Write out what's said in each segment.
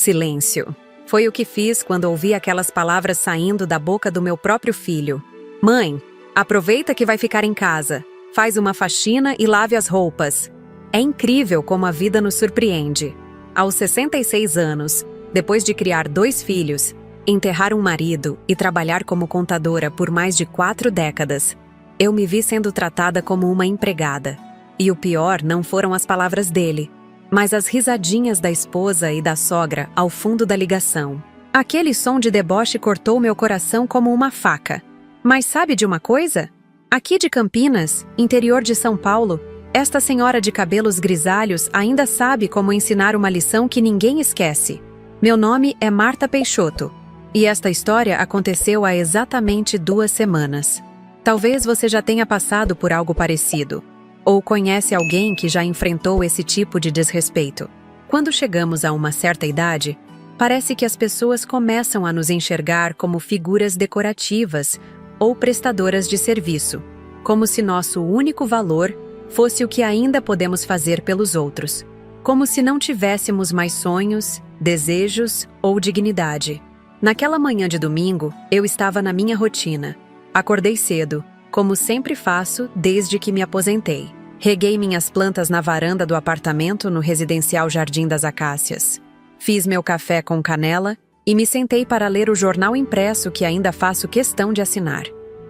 Silêncio. Foi o que fiz quando ouvi aquelas palavras saindo da boca do meu próprio filho. Mãe, aproveita que vai ficar em casa. Faz uma faxina e lave as roupas. É incrível como a vida nos surpreende. Aos 66 anos, depois de criar 2 filhos, enterrar um marido e trabalhar como contadora por mais de 4 décadas, eu me vi sendo tratada como uma empregada. E o pior não foram as palavras dele, mas as risadinhas da esposa e da sogra ao fundo da ligação. Aquele som de deboche cortou meu coração como uma faca. Mas sabe de uma coisa? Aqui de Campinas, interior de São Paulo, esta senhora de cabelos grisalhos ainda sabe como ensinar uma lição que ninguém esquece. Meu nome é Marta Peixoto, e esta história aconteceu há exatamente 2 semanas. Talvez você já tenha passado por algo parecido, ou conhece alguém que já enfrentou esse tipo de desrespeito. Quando chegamos a uma certa idade, parece que as pessoas começam a nos enxergar como figuras decorativas ou prestadoras de serviço, como se nosso único valor fosse o que ainda podemos fazer pelos outros, como se não tivéssemos mais sonhos, desejos ou dignidade. Naquela manhã de domingo, eu estava na minha rotina. Acordei cedo, como sempre faço desde que me aposentei. Reguei minhas plantas na varanda do apartamento no residencial Jardim das Acácias. Fiz meu café com canela e me sentei para ler o jornal impresso que ainda faço questão de assinar.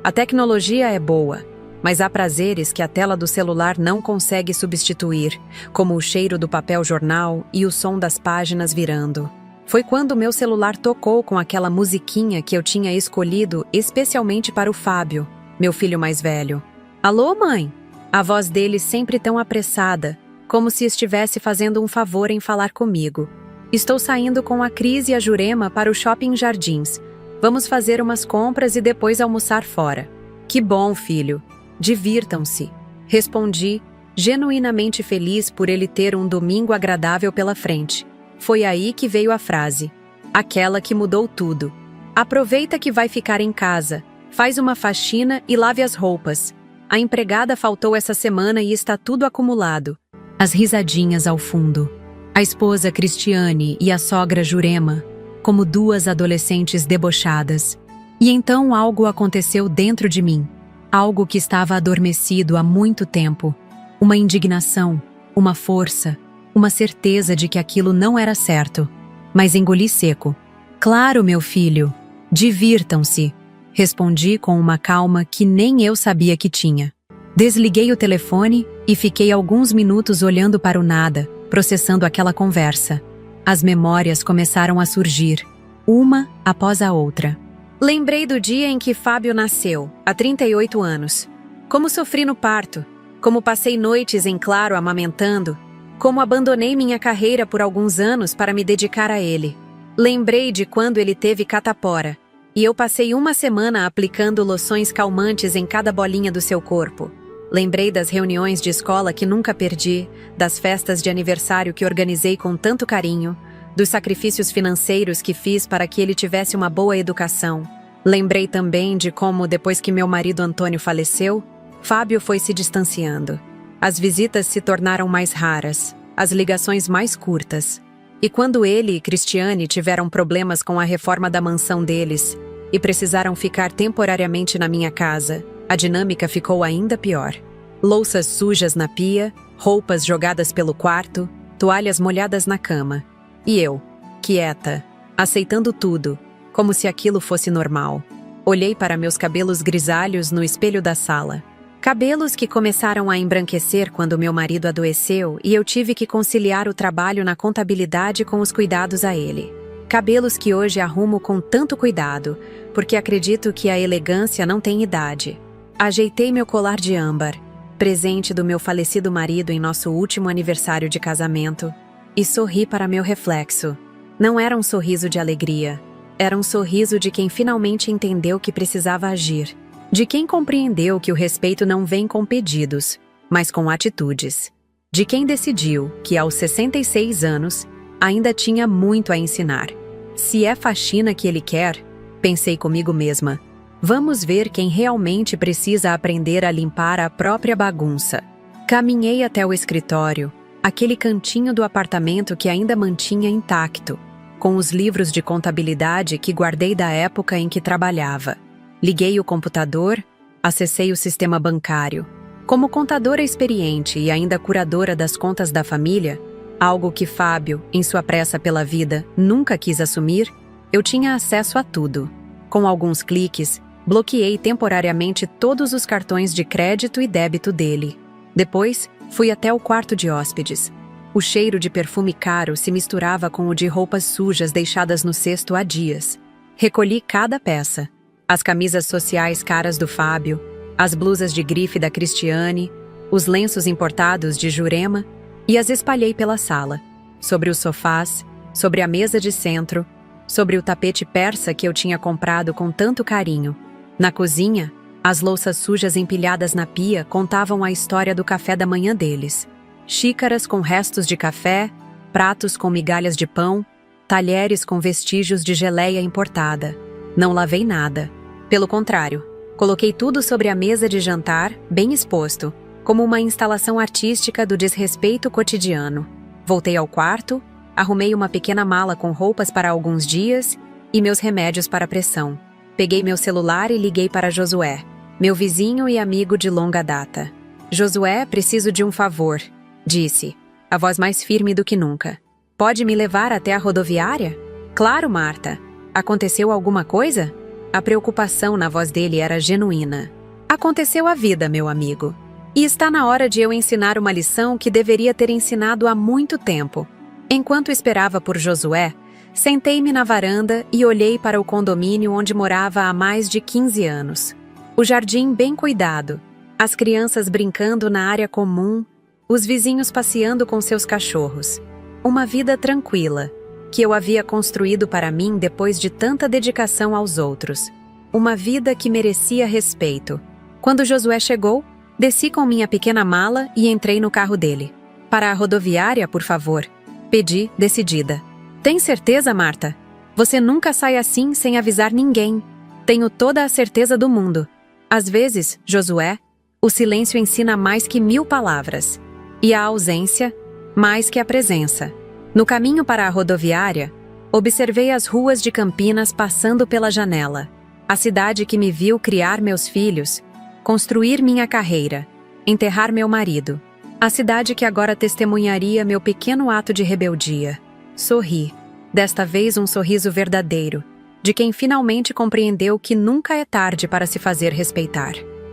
A tecnologia é boa, mas há prazeres que a tela do celular não consegue substituir, como o cheiro do papel jornal e o som das páginas virando. Foi quando meu celular tocou com aquela musiquinha que eu tinha escolhido especialmente para o Fábio, meu filho mais velho. Alô, mãe? A voz dele sempre tão apressada, como se estivesse fazendo um favor em falar comigo. Estou saindo com a Cris e a Jurema para o Shopping Jardins. Vamos fazer umas compras e depois almoçar fora. Que bom, filho. Divirtam-se. Respondi, genuinamente feliz por ele ter um domingo agradável pela frente. Foi aí que veio a frase, aquela que mudou tudo. Aproveita que vai ficar em casa, faz uma faxina e lave as roupas. A empregada faltou essa semana e está tudo acumulado. As risadinhas ao fundo. A esposa Cristiane e a sogra Jurema, como 2 adolescentes debochadas. E então algo aconteceu dentro de mim. Algo que estava adormecido há muito tempo. Uma indignação, uma força, uma certeza de que aquilo não era certo. Mas engoli seco. Claro, meu filho. Divirtam-se. Respondi com uma calma que nem eu sabia que tinha. Desliguei o telefone e fiquei alguns minutos olhando para o nada, processando aquela conversa. As memórias começaram a surgir, uma após a outra. Lembrei do dia em que Fábio nasceu, há 38 anos. Como sofri no parto, como passei noites em claro amamentando, como abandonei minha carreira por alguns anos para me dedicar a ele. Lembrei de quando ele teve catapora, e eu passei uma semana aplicando loções calmantes em cada bolinha do seu corpo. Lembrei das reuniões de escola que nunca perdi, das festas de aniversário que organizei com tanto carinho, dos sacrifícios financeiros que fiz para que ele tivesse uma boa educação. Lembrei também de como, depois que meu marido Antônio faleceu, Fábio foi se distanciando. As visitas se tornaram mais raras, as ligações mais curtas. E quando ele e Cristiane tiveram problemas com a reforma da mansão deles e precisaram ficar temporariamente na minha casa, a dinâmica ficou ainda pior. Louças sujas na pia, roupas jogadas pelo quarto, toalhas molhadas na cama. E eu, quieta, aceitando tudo, como se aquilo fosse normal. Olhei para meus cabelos grisalhos no espelho da sala. Cabelos que começaram a embranquecer quando meu marido adoeceu e eu tive que conciliar o trabalho na contabilidade com os cuidados a ele. Cabelos que hoje arrumo com tanto cuidado, porque acredito que a elegância não tem idade. Ajeitei meu colar de âmbar, presente do meu falecido marido em nosso último aniversário de casamento, e sorri para meu reflexo. Não era um sorriso de alegria, era um sorriso de quem finalmente entendeu que precisava agir. De quem compreendeu que o respeito não vem com pedidos, mas com atitudes. De quem decidiu que, aos 66 anos, ainda tinha muito a ensinar. Se é faxina que ele quer, pensei comigo mesma, vamos ver quem realmente precisa aprender a limpar a própria bagunça. Caminhei até o escritório, aquele cantinho do apartamento que ainda mantinha intacto, com os livros de contabilidade que guardei da época em que trabalhava. Liguei o computador, acessei o sistema bancário. Como contadora experiente e ainda curadora das contas da família, algo que Fábio, em sua pressa pela vida, nunca quis assumir, eu tinha acesso a tudo. Com alguns cliques, bloqueei temporariamente todos os cartões de crédito e débito dele. Depois, fui até o quarto de hóspedes. O cheiro de perfume caro se misturava com o de roupas sujas deixadas no cesto há dias. Recolhi cada peça. As camisas sociais caras do Fábio, as blusas de grife da Cristiane, os lenços importados de Jurema, e as espalhei pela sala, sobre os sofás, sobre a mesa de centro, sobre o tapete persa que eu tinha comprado com tanto carinho. Na cozinha, as louças sujas empilhadas na pia contavam a história do café da manhã deles. Xícaras com restos de café, pratos com migalhas de pão, talheres com vestígios de geleia importada. Não lavei nada. Pelo contrário, coloquei tudo sobre a mesa de jantar, bem exposto, como uma instalação artística do desrespeito cotidiano. Voltei ao quarto, arrumei uma pequena mala com roupas para alguns dias e meus remédios para a pressão. Peguei meu celular e liguei para Josué, meu vizinho e amigo de longa data. Josué, preciso de um favor, disse, a voz mais firme do que nunca. Pode me levar até a rodoviária? Claro, Marta. Aconteceu alguma coisa? A preocupação na voz dele era genuína. Aconteceu a vida, meu amigo. E está na hora de eu ensinar uma lição que deveria ter ensinado há muito tempo. Enquanto esperava por Josué, sentei-me na varanda e olhei para o condomínio onde morava há mais de 15 anos. O jardim bem cuidado, as crianças brincando na área comum, os vizinhos passeando com seus cachorros. Uma vida tranquila, que eu havia construído para mim depois de tanta dedicação aos outros. Uma vida que merecia respeito. Quando Josué chegou, desci com minha pequena mala e entrei no carro dele. Para a rodoviária, por favor. Pedi, decidida. Tem certeza, Marta? Você nunca sai assim sem avisar ninguém. Tenho toda a certeza do mundo. Às vezes, Josué, o silêncio ensina mais que 1000 palavras. E a ausência, mais que a presença. No caminho para a rodoviária, observei as ruas de Campinas passando pela janela. A cidade que me viu criar meus filhos, construir minha carreira, enterrar meu marido. A cidade que agora testemunharia meu pequeno ato de rebeldia. Sorri, desta vez um sorriso verdadeiro, de quem finalmente compreendeu que nunca é tarde para se fazer respeitar.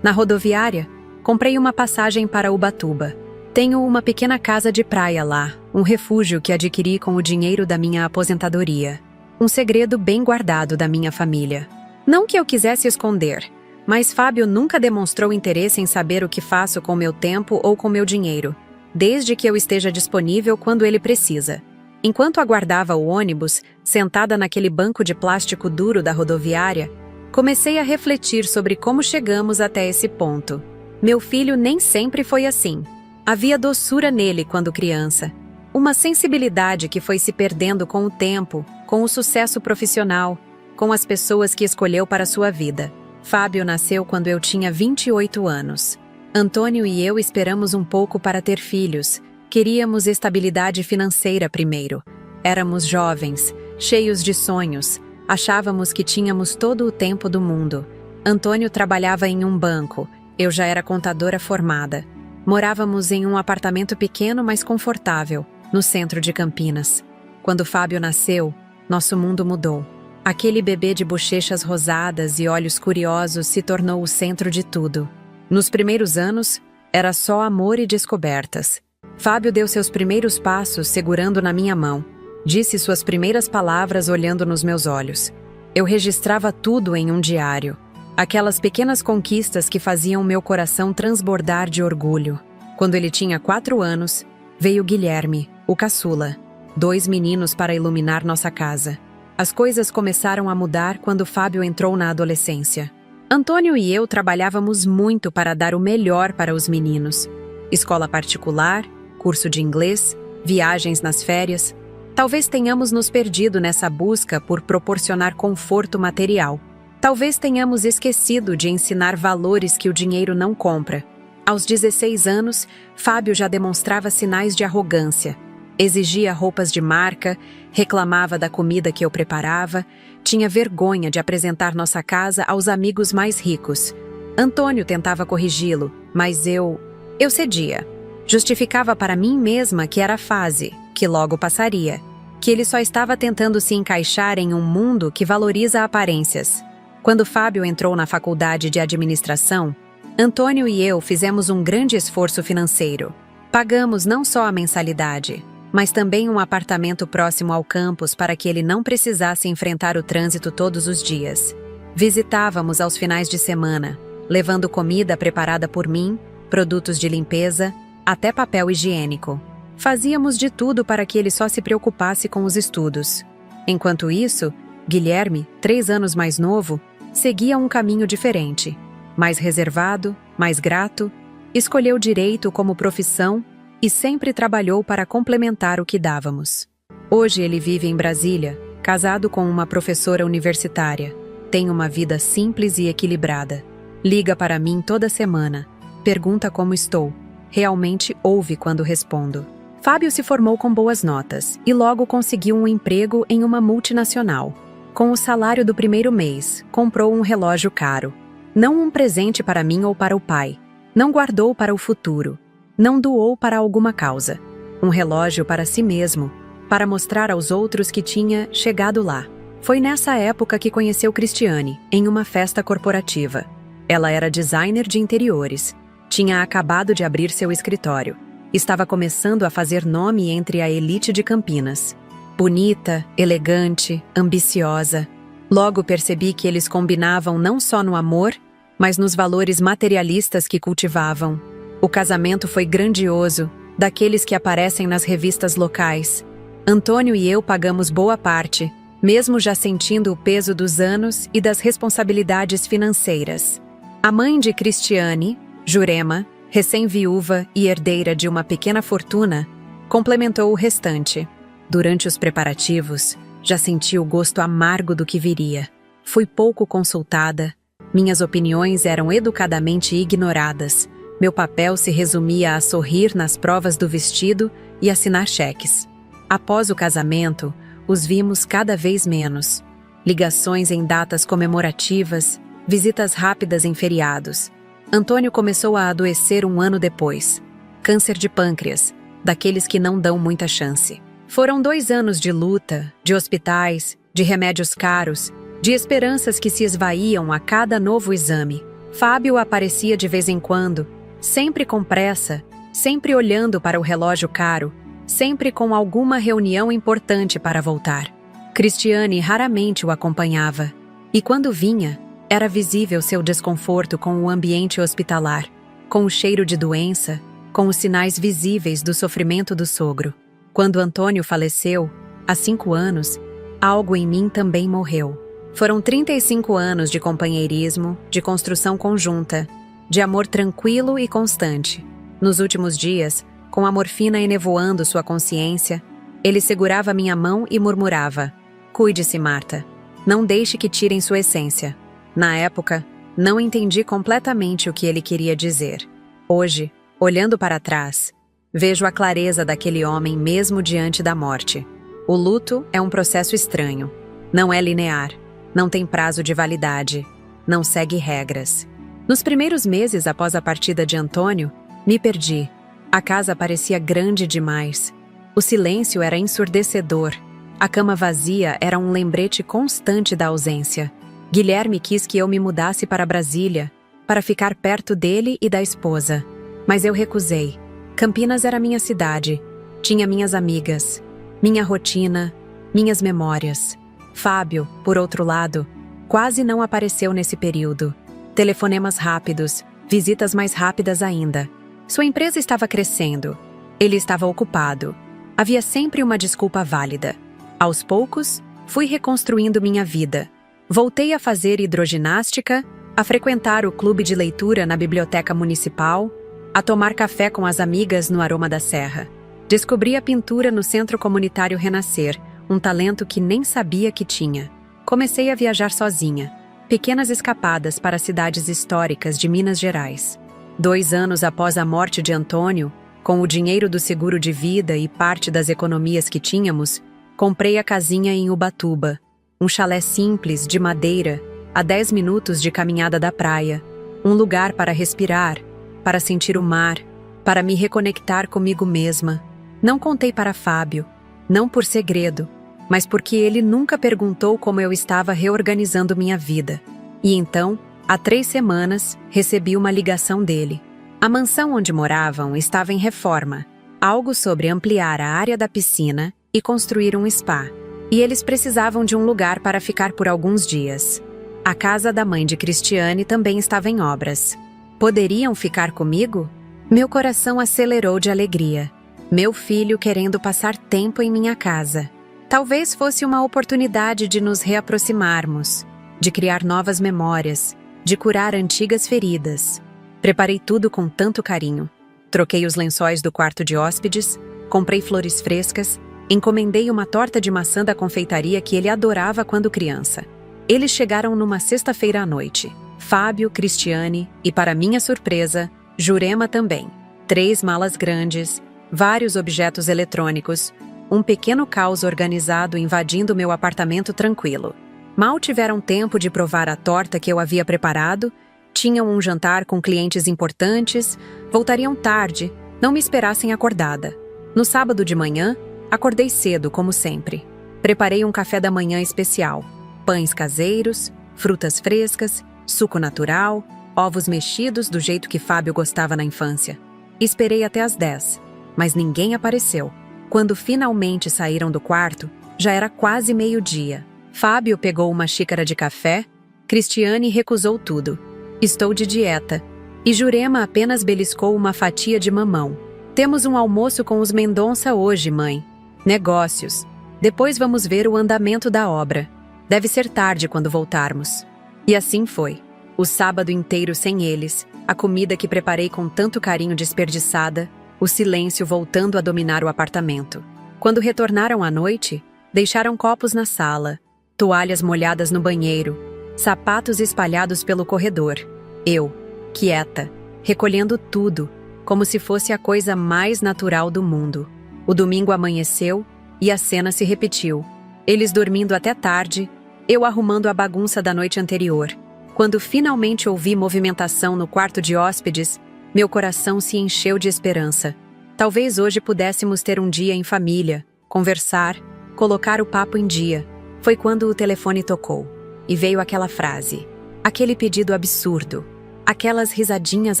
Na rodoviária, comprei uma passagem para Ubatuba. Tenho uma pequena casa de praia lá, um refúgio que adquiri com o dinheiro da minha aposentadoria. Um segredo bem guardado da minha família. Não que eu quisesse esconder, mas Fábio nunca demonstrou interesse em saber o que faço com meu tempo ou com meu dinheiro, desde que eu esteja disponível quando ele precisa. Enquanto aguardava o ônibus, sentada naquele banco de plástico duro da rodoviária, comecei a refletir sobre como chegamos até esse ponto. Meu filho nem sempre foi assim. Havia doçura nele quando criança. Uma sensibilidade que foi se perdendo com o tempo, com o sucesso profissional, com as pessoas que escolheu para sua vida. Fábio nasceu quando eu tinha 28 anos. Antônio e eu esperamos um pouco para ter filhos. Queríamos estabilidade financeira primeiro. Éramos jovens, cheios de sonhos. Achávamos que tínhamos todo o tempo do mundo. Antônio trabalhava em um banco. Eu já era contadora formada. Morávamos em um apartamento pequeno, mas confortável, no centro de Campinas. Quando Fábio nasceu, nosso mundo mudou. Aquele bebê de bochechas rosadas e olhos curiosos se tornou o centro de tudo. Nos primeiros anos, era só amor e descobertas. Fábio deu seus primeiros passos segurando na minha mão. Disse suas primeiras palavras olhando nos meus olhos. Eu registrava tudo em um diário. Aquelas pequenas conquistas que faziam meu coração transbordar de orgulho. Quando ele tinha 4 anos, veio Guilherme, o caçula. 2 meninos para iluminar nossa casa. As coisas começaram a mudar quando Fábio entrou na adolescência. Antônio e eu trabalhávamos muito para dar o melhor para os meninos. Escola particular, curso de inglês, viagens nas férias. Talvez tenhamos nos perdido nessa busca por proporcionar conforto material. Talvez tenhamos esquecido de ensinar valores que o dinheiro não compra. Aos 16 anos, Fábio já demonstrava sinais de arrogância. Exigia roupas de marca, reclamava da comida que eu preparava, tinha vergonha de apresentar nossa casa aos amigos mais ricos. Antônio tentava corrigi-lo, mas eu cedia. Justificava para mim mesma que era fase, que logo passaria, que ele só estava tentando se encaixar em um mundo que valoriza aparências. Quando Fábio entrou na faculdade de administração, Antônio e eu fizemos um grande esforço financeiro. Pagamos não só a mensalidade, mas também um apartamento próximo ao campus para que ele não precisasse enfrentar o trânsito todos os dias. Visitávamos aos finais de semana, levando comida preparada por mim, produtos de limpeza, até papel higiênico. Fazíamos de tudo para que ele só se preocupasse com os estudos. Enquanto isso, Guilherme, 3 anos mais novo, seguia um caminho diferente. Mais reservado, mais grato, escolheu direito como profissão e sempre trabalhou para complementar o que dávamos. Hoje ele vive em Brasília, casado com uma professora universitária. Tem uma vida simples e equilibrada. Liga para mim toda semana, pergunta como estou. Realmente ouve quando respondo. Fábio se formou com boas notas e logo conseguiu um emprego em uma multinacional. Com o salário do primeiro mês, comprou um relógio caro. Não um presente para mim ou para o pai. Não guardou para o futuro. Não doou para alguma causa. Um relógio para si mesmo, para mostrar aos outros que tinha chegado lá. Foi nessa época que conheceu Cristiane, em uma festa corporativa. Ela era designer de interiores. Tinha acabado de abrir seu escritório. Estava começando a fazer nome entre a elite de Campinas. Bonita, elegante, ambiciosa. Logo percebi que eles combinavam não só no amor, mas nos valores materialistas que cultivavam. O casamento foi grandioso, daqueles que aparecem nas revistas locais. Antônio e eu pagamos boa parte, mesmo já sentindo o peso dos anos e das responsabilidades financeiras. A mãe de Cristiane, Jurema, recém-viúva e herdeira de uma pequena fortuna, complementou o restante. Durante os preparativos, já senti o gosto amargo do que viria. Fui pouco consultada. Minhas opiniões eram educadamente ignoradas. Meu papel se resumia a sorrir nas provas do vestido e assinar cheques. Após o casamento, os vimos cada vez menos. Ligações em datas comemorativas, visitas rápidas em feriados. Antônio começou a adoecer 1 ano depois. Câncer de pâncreas, daqueles que não dão muita chance. Foram 2 anos de luta, de hospitais, de remédios caros, de esperanças que se esvaíam a cada novo exame. Fábio aparecia de vez em quando, sempre com pressa, sempre olhando para o relógio caro, sempre com alguma reunião importante para voltar. Cristiane raramente o acompanhava, e quando vinha, era visível seu desconforto com o ambiente hospitalar, com o cheiro de doença, com os sinais visíveis do sofrimento do sogro. Quando Antônio faleceu, há 5 anos, algo em mim também morreu. Foram 35 anos de companheirismo, de construção conjunta, de amor tranquilo e constante. Nos últimos dias, com a morfina enevoando sua consciência, ele segurava minha mão e murmurava: "Cuide-se, Marta. Não deixe que tirem sua essência." Na época, não entendi completamente o que ele queria dizer. Hoje, olhando para trás, vejo a clareza daquele homem mesmo diante da morte. O luto é um processo estranho. Não é linear. Não tem prazo de validade. Não segue regras. Nos primeiros meses após a partida de Antônio, me perdi. A casa parecia grande demais. O silêncio era ensurdecedor. A cama vazia era um lembrete constante da ausência. Guilherme quis que eu me mudasse para Brasília, para ficar perto dele e da esposa. Mas eu recusei. Campinas era minha cidade. Tinha minhas amigas, minha rotina, minhas memórias. Fábio, por outro lado, quase não apareceu nesse período. Telefonemas rápidos, visitas mais rápidas ainda. Sua empresa estava crescendo. Ele estava ocupado. Havia sempre uma desculpa válida. Aos poucos, fui reconstruindo minha vida. Voltei a fazer hidroginástica, a frequentar o clube de leitura na biblioteca municipal, a tomar café com as amigas no Aroma da Serra. Descobri a pintura no Centro Comunitário Renascer, um talento que nem sabia que tinha. Comecei a viajar sozinha. Pequenas escapadas para cidades históricas de Minas Gerais. 2 anos após a morte de Antônio, Com o dinheiro do seguro de vida e parte das economias que tínhamos, comprei a casinha em Ubatuba, um chalé simples, de madeira, a 10 minutos de caminhada da praia, um lugar para respirar, para sentir o mar, para me reconectar comigo mesma. Não contei para Fábio, não por segredo, mas porque ele nunca perguntou como eu estava reorganizando minha vida. E então, há 3 semanas, recebi uma ligação dele. A mansão onde moravam estava em reforma, algo sobre ampliar a área da piscina e construir um spa. E eles precisavam de um lugar para ficar por alguns dias. A casa da mãe de Cristiane também estava em obras. Poderiam ficar comigo? Meu coração acelerou de alegria. Meu filho querendo passar tempo em minha casa. Talvez fosse uma oportunidade de nos reaproximarmos, de criar novas memórias, de curar antigas feridas. Preparei tudo com tanto carinho. Troquei os lençóis do quarto de hóspedes, comprei flores frescas, encomendei uma torta de maçã da confeitaria que ele adorava quando criança. Eles chegaram numa sexta-feira à noite. Fábio, Cristiane e, para minha surpresa, Jurema também. 3 malas grandes, vários objetos eletrônicos, um pequeno caos organizado invadindo meu apartamento tranquilo. Mal tiveram tempo de provar a torta que eu havia preparado, tinham um jantar com clientes importantes, voltariam tarde, não me esperassem acordada. No sábado de manhã, acordei cedo, como sempre. Preparei um café da manhã especial. Pães caseiros, frutas frescas, suco natural, ovos mexidos do jeito que Fábio gostava na infância. Esperei até às 10, mas ninguém apareceu. Quando finalmente saíram do quarto, já era quase meio-dia. Fábio pegou uma xícara de café, Cristiane recusou tudo. Estou de dieta. E Jurema apenas beliscou uma fatia de mamão. Temos um almoço com os Mendonça hoje, mãe. Negócios. Depois vamos ver o andamento da obra. Deve ser tarde quando voltarmos. E assim foi. O sábado inteiro sem eles, a comida que preparei com tanto carinho desperdiçada, o silêncio voltando a dominar o apartamento. Quando retornaram à noite, deixaram copos na sala, toalhas molhadas no banheiro, sapatos espalhados pelo corredor. Eu, quieta, recolhendo tudo, como se fosse a coisa mais natural do mundo. O domingo amanheceu e a cena se repetiu. Eles dormindo até tarde, eu arrumando a bagunça da noite anterior. Quando finalmente ouvi movimentação no quarto de hóspedes, meu coração se encheu de esperança. Talvez hoje pudéssemos ter um dia em família, conversar, colocar o papo em dia. Foi quando o telefone tocou, e veio aquela frase, aquele pedido absurdo, aquelas risadinhas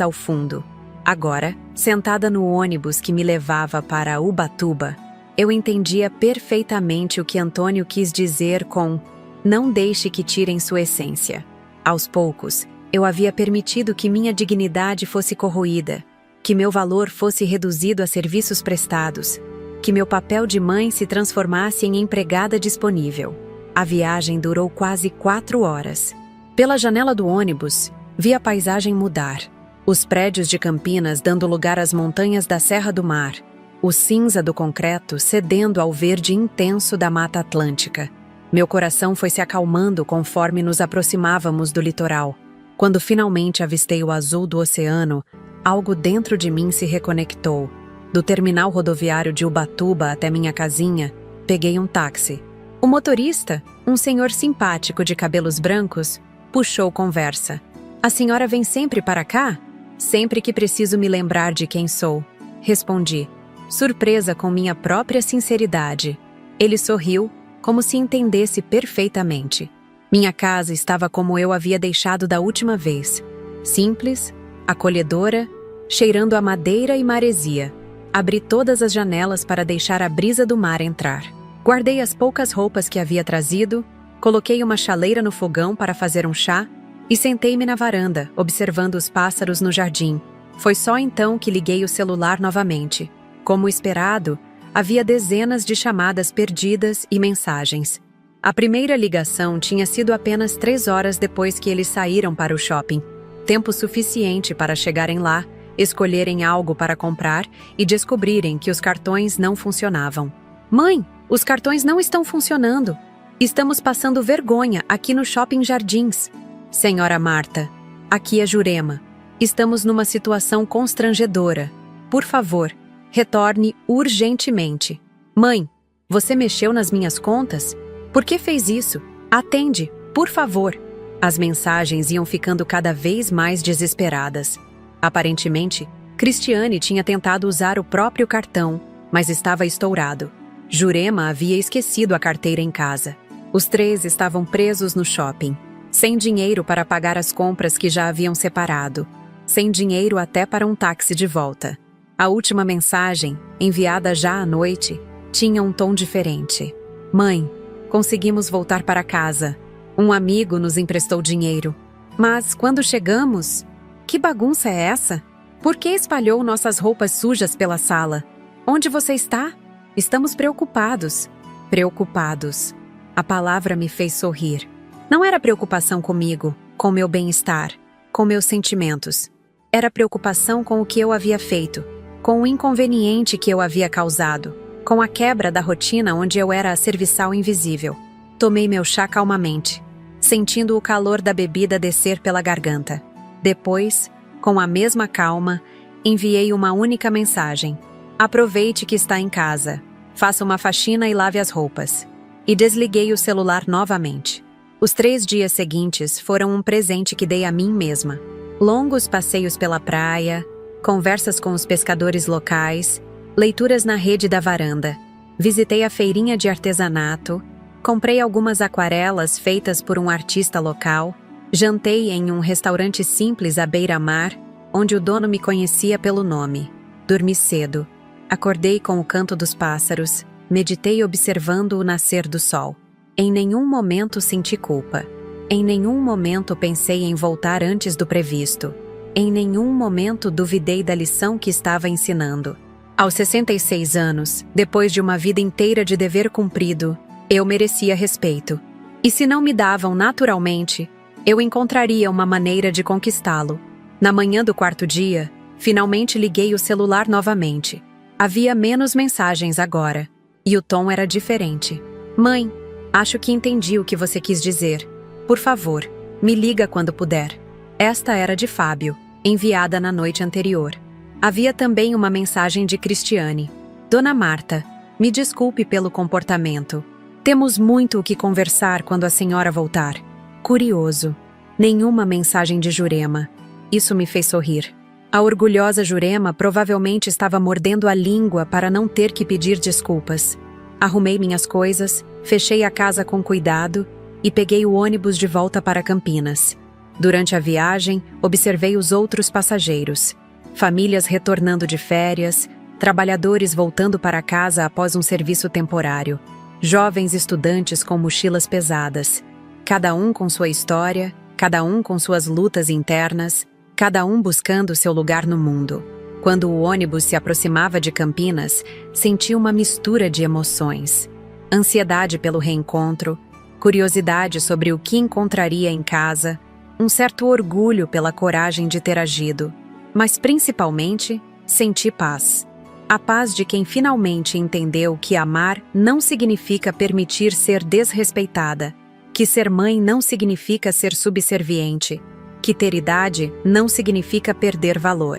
ao fundo. Agora, sentada no ônibus que me levava para Ubatuba, eu entendia perfeitamente o que Antônio quis dizer com "não deixe que tirem sua essência". Aos poucos, eu havia permitido que minha dignidade fosse corroída, que meu valor fosse reduzido a serviços prestados, que meu papel de mãe se transformasse em empregada disponível. A viagem durou quase 4 horas. Pela janela do ônibus, vi a paisagem mudar. Os prédios de Campinas dando lugar às montanhas da Serra do Mar, o cinza do concreto cedendo ao verde intenso da Mata Atlântica. Meu coração foi se acalmando conforme nos aproximávamos do litoral. Quando finalmente avistei o azul do oceano, algo dentro de mim se reconectou. Do terminal rodoviário de Ubatuba até minha casinha, peguei um táxi. O motorista, um senhor simpático de cabelos brancos, puxou conversa. "A senhora vem sempre para cá?" "Sempre que preciso me lembrar de quem sou", respondi, surpresa com minha própria sinceridade. Ele sorriu, como se entendesse perfeitamente. Minha casa estava como eu havia deixado da última vez. Simples, acolhedora, cheirando a madeira e maresia. Abri todas as janelas para deixar a brisa do mar entrar. Guardei as poucas roupas que havia trazido, coloquei uma chaleira no fogão para fazer um chá e sentei-me na varanda, observando os pássaros no jardim. Foi só então que liguei o celular novamente. Como esperado, havia dezenas de chamadas perdidas e mensagens. A primeira ligação tinha sido apenas 3 horas depois que eles saíram para o shopping. Tempo suficiente para chegarem lá, escolherem algo para comprar e descobrirem que os cartões não funcionavam. "Mãe, os cartões não estão funcionando. Estamos passando vergonha aqui no Shopping Jardins." "Senhora Marta, aqui é Jurema. Estamos numa situação constrangedora. Por favor, Retorne urgentemente. Mãe, você mexeu nas minhas contas? Por que fez isso? Atende, por favor. As mensagens iam ficando cada vez mais desesperadas. Aparentemente, Cristiane tinha tentado usar o próprio cartão, mas estava estourado. Jurema havia esquecido a carteira em casa. Os três estavam presos no shopping, sem dinheiro para pagar as compras que já haviam separado, sem dinheiro até para um táxi de volta. A última mensagem, enviada já à noite, tinha um tom diferente. Mãe, conseguimos voltar para casa. Um amigo nos emprestou dinheiro. Mas quando chegamos... Que bagunça é essa? Por que espalhou nossas roupas sujas pela sala? Onde você está? Estamos preocupados. Preocupados. A palavra me fez sorrir. Não era preocupação comigo, com meu bem-estar, com meus sentimentos. Era preocupação com o que eu havia feito, com o inconveniente que eu havia causado, com a quebra da rotina onde eu era a serviçal invisível. Tomei meu chá calmamente, sentindo o calor da bebida descer pela garganta. Depois, com a mesma calma, enviei uma única mensagem. Aproveite que está em casa. Faça uma faxina e lave as roupas. E desliguei o celular novamente. Os 3 dias seguintes foram um presente que dei a mim mesma. Longos passeios pela praia, conversas com os pescadores locais, leituras na rede da varanda. Visitei a feirinha de artesanato, comprei algumas aquarelas feitas por um artista local, jantei em um restaurante simples à beira-mar, onde o dono me conhecia pelo nome. Dormi cedo. Acordei com o canto dos pássaros, meditei observando o nascer do sol. Em nenhum momento senti culpa. Em nenhum momento pensei em voltar antes do previsto. Em nenhum momento duvidei da lição que estava ensinando. Aos 66 anos, depois de uma vida inteira de dever cumprido, eu merecia respeito. E se não me davam naturalmente, eu encontraria uma maneira de conquistá-lo. Na manhã do 4º dia, finalmente liguei o celular novamente. Havia menos mensagens agora, e o tom era diferente. Mãe, acho que entendi o que você quis dizer. Por favor, me liga quando puder. Esta era de Fábio, enviada na noite anterior. Havia também uma mensagem de Cristiane. Dona Marta, me desculpe pelo comportamento. Temos muito o que conversar quando a senhora voltar. Curioso. Nenhuma mensagem de Jurema. Isso me fez sorrir. A orgulhosa Jurema provavelmente estava mordendo a língua para não ter que pedir desculpas. Arrumei minhas coisas, fechei a casa com cuidado e peguei o ônibus de volta para Campinas. Durante a viagem, observei os outros passageiros. Famílias retornando de férias, trabalhadores voltando para casa após um serviço temporário, jovens estudantes com mochilas pesadas, cada um com sua história, cada um com suas lutas internas, cada um buscando seu lugar no mundo. Quando o ônibus se aproximava de Campinas, senti uma mistura de emoções. Ansiedade pelo reencontro, curiosidade sobre o que encontraria em casa, um certo orgulho pela coragem de ter agido, mas principalmente senti paz. A paz de quem finalmente entendeu que amar não significa permitir ser desrespeitada, que ser mãe não significa ser subserviente, que ter idade não significa perder valor.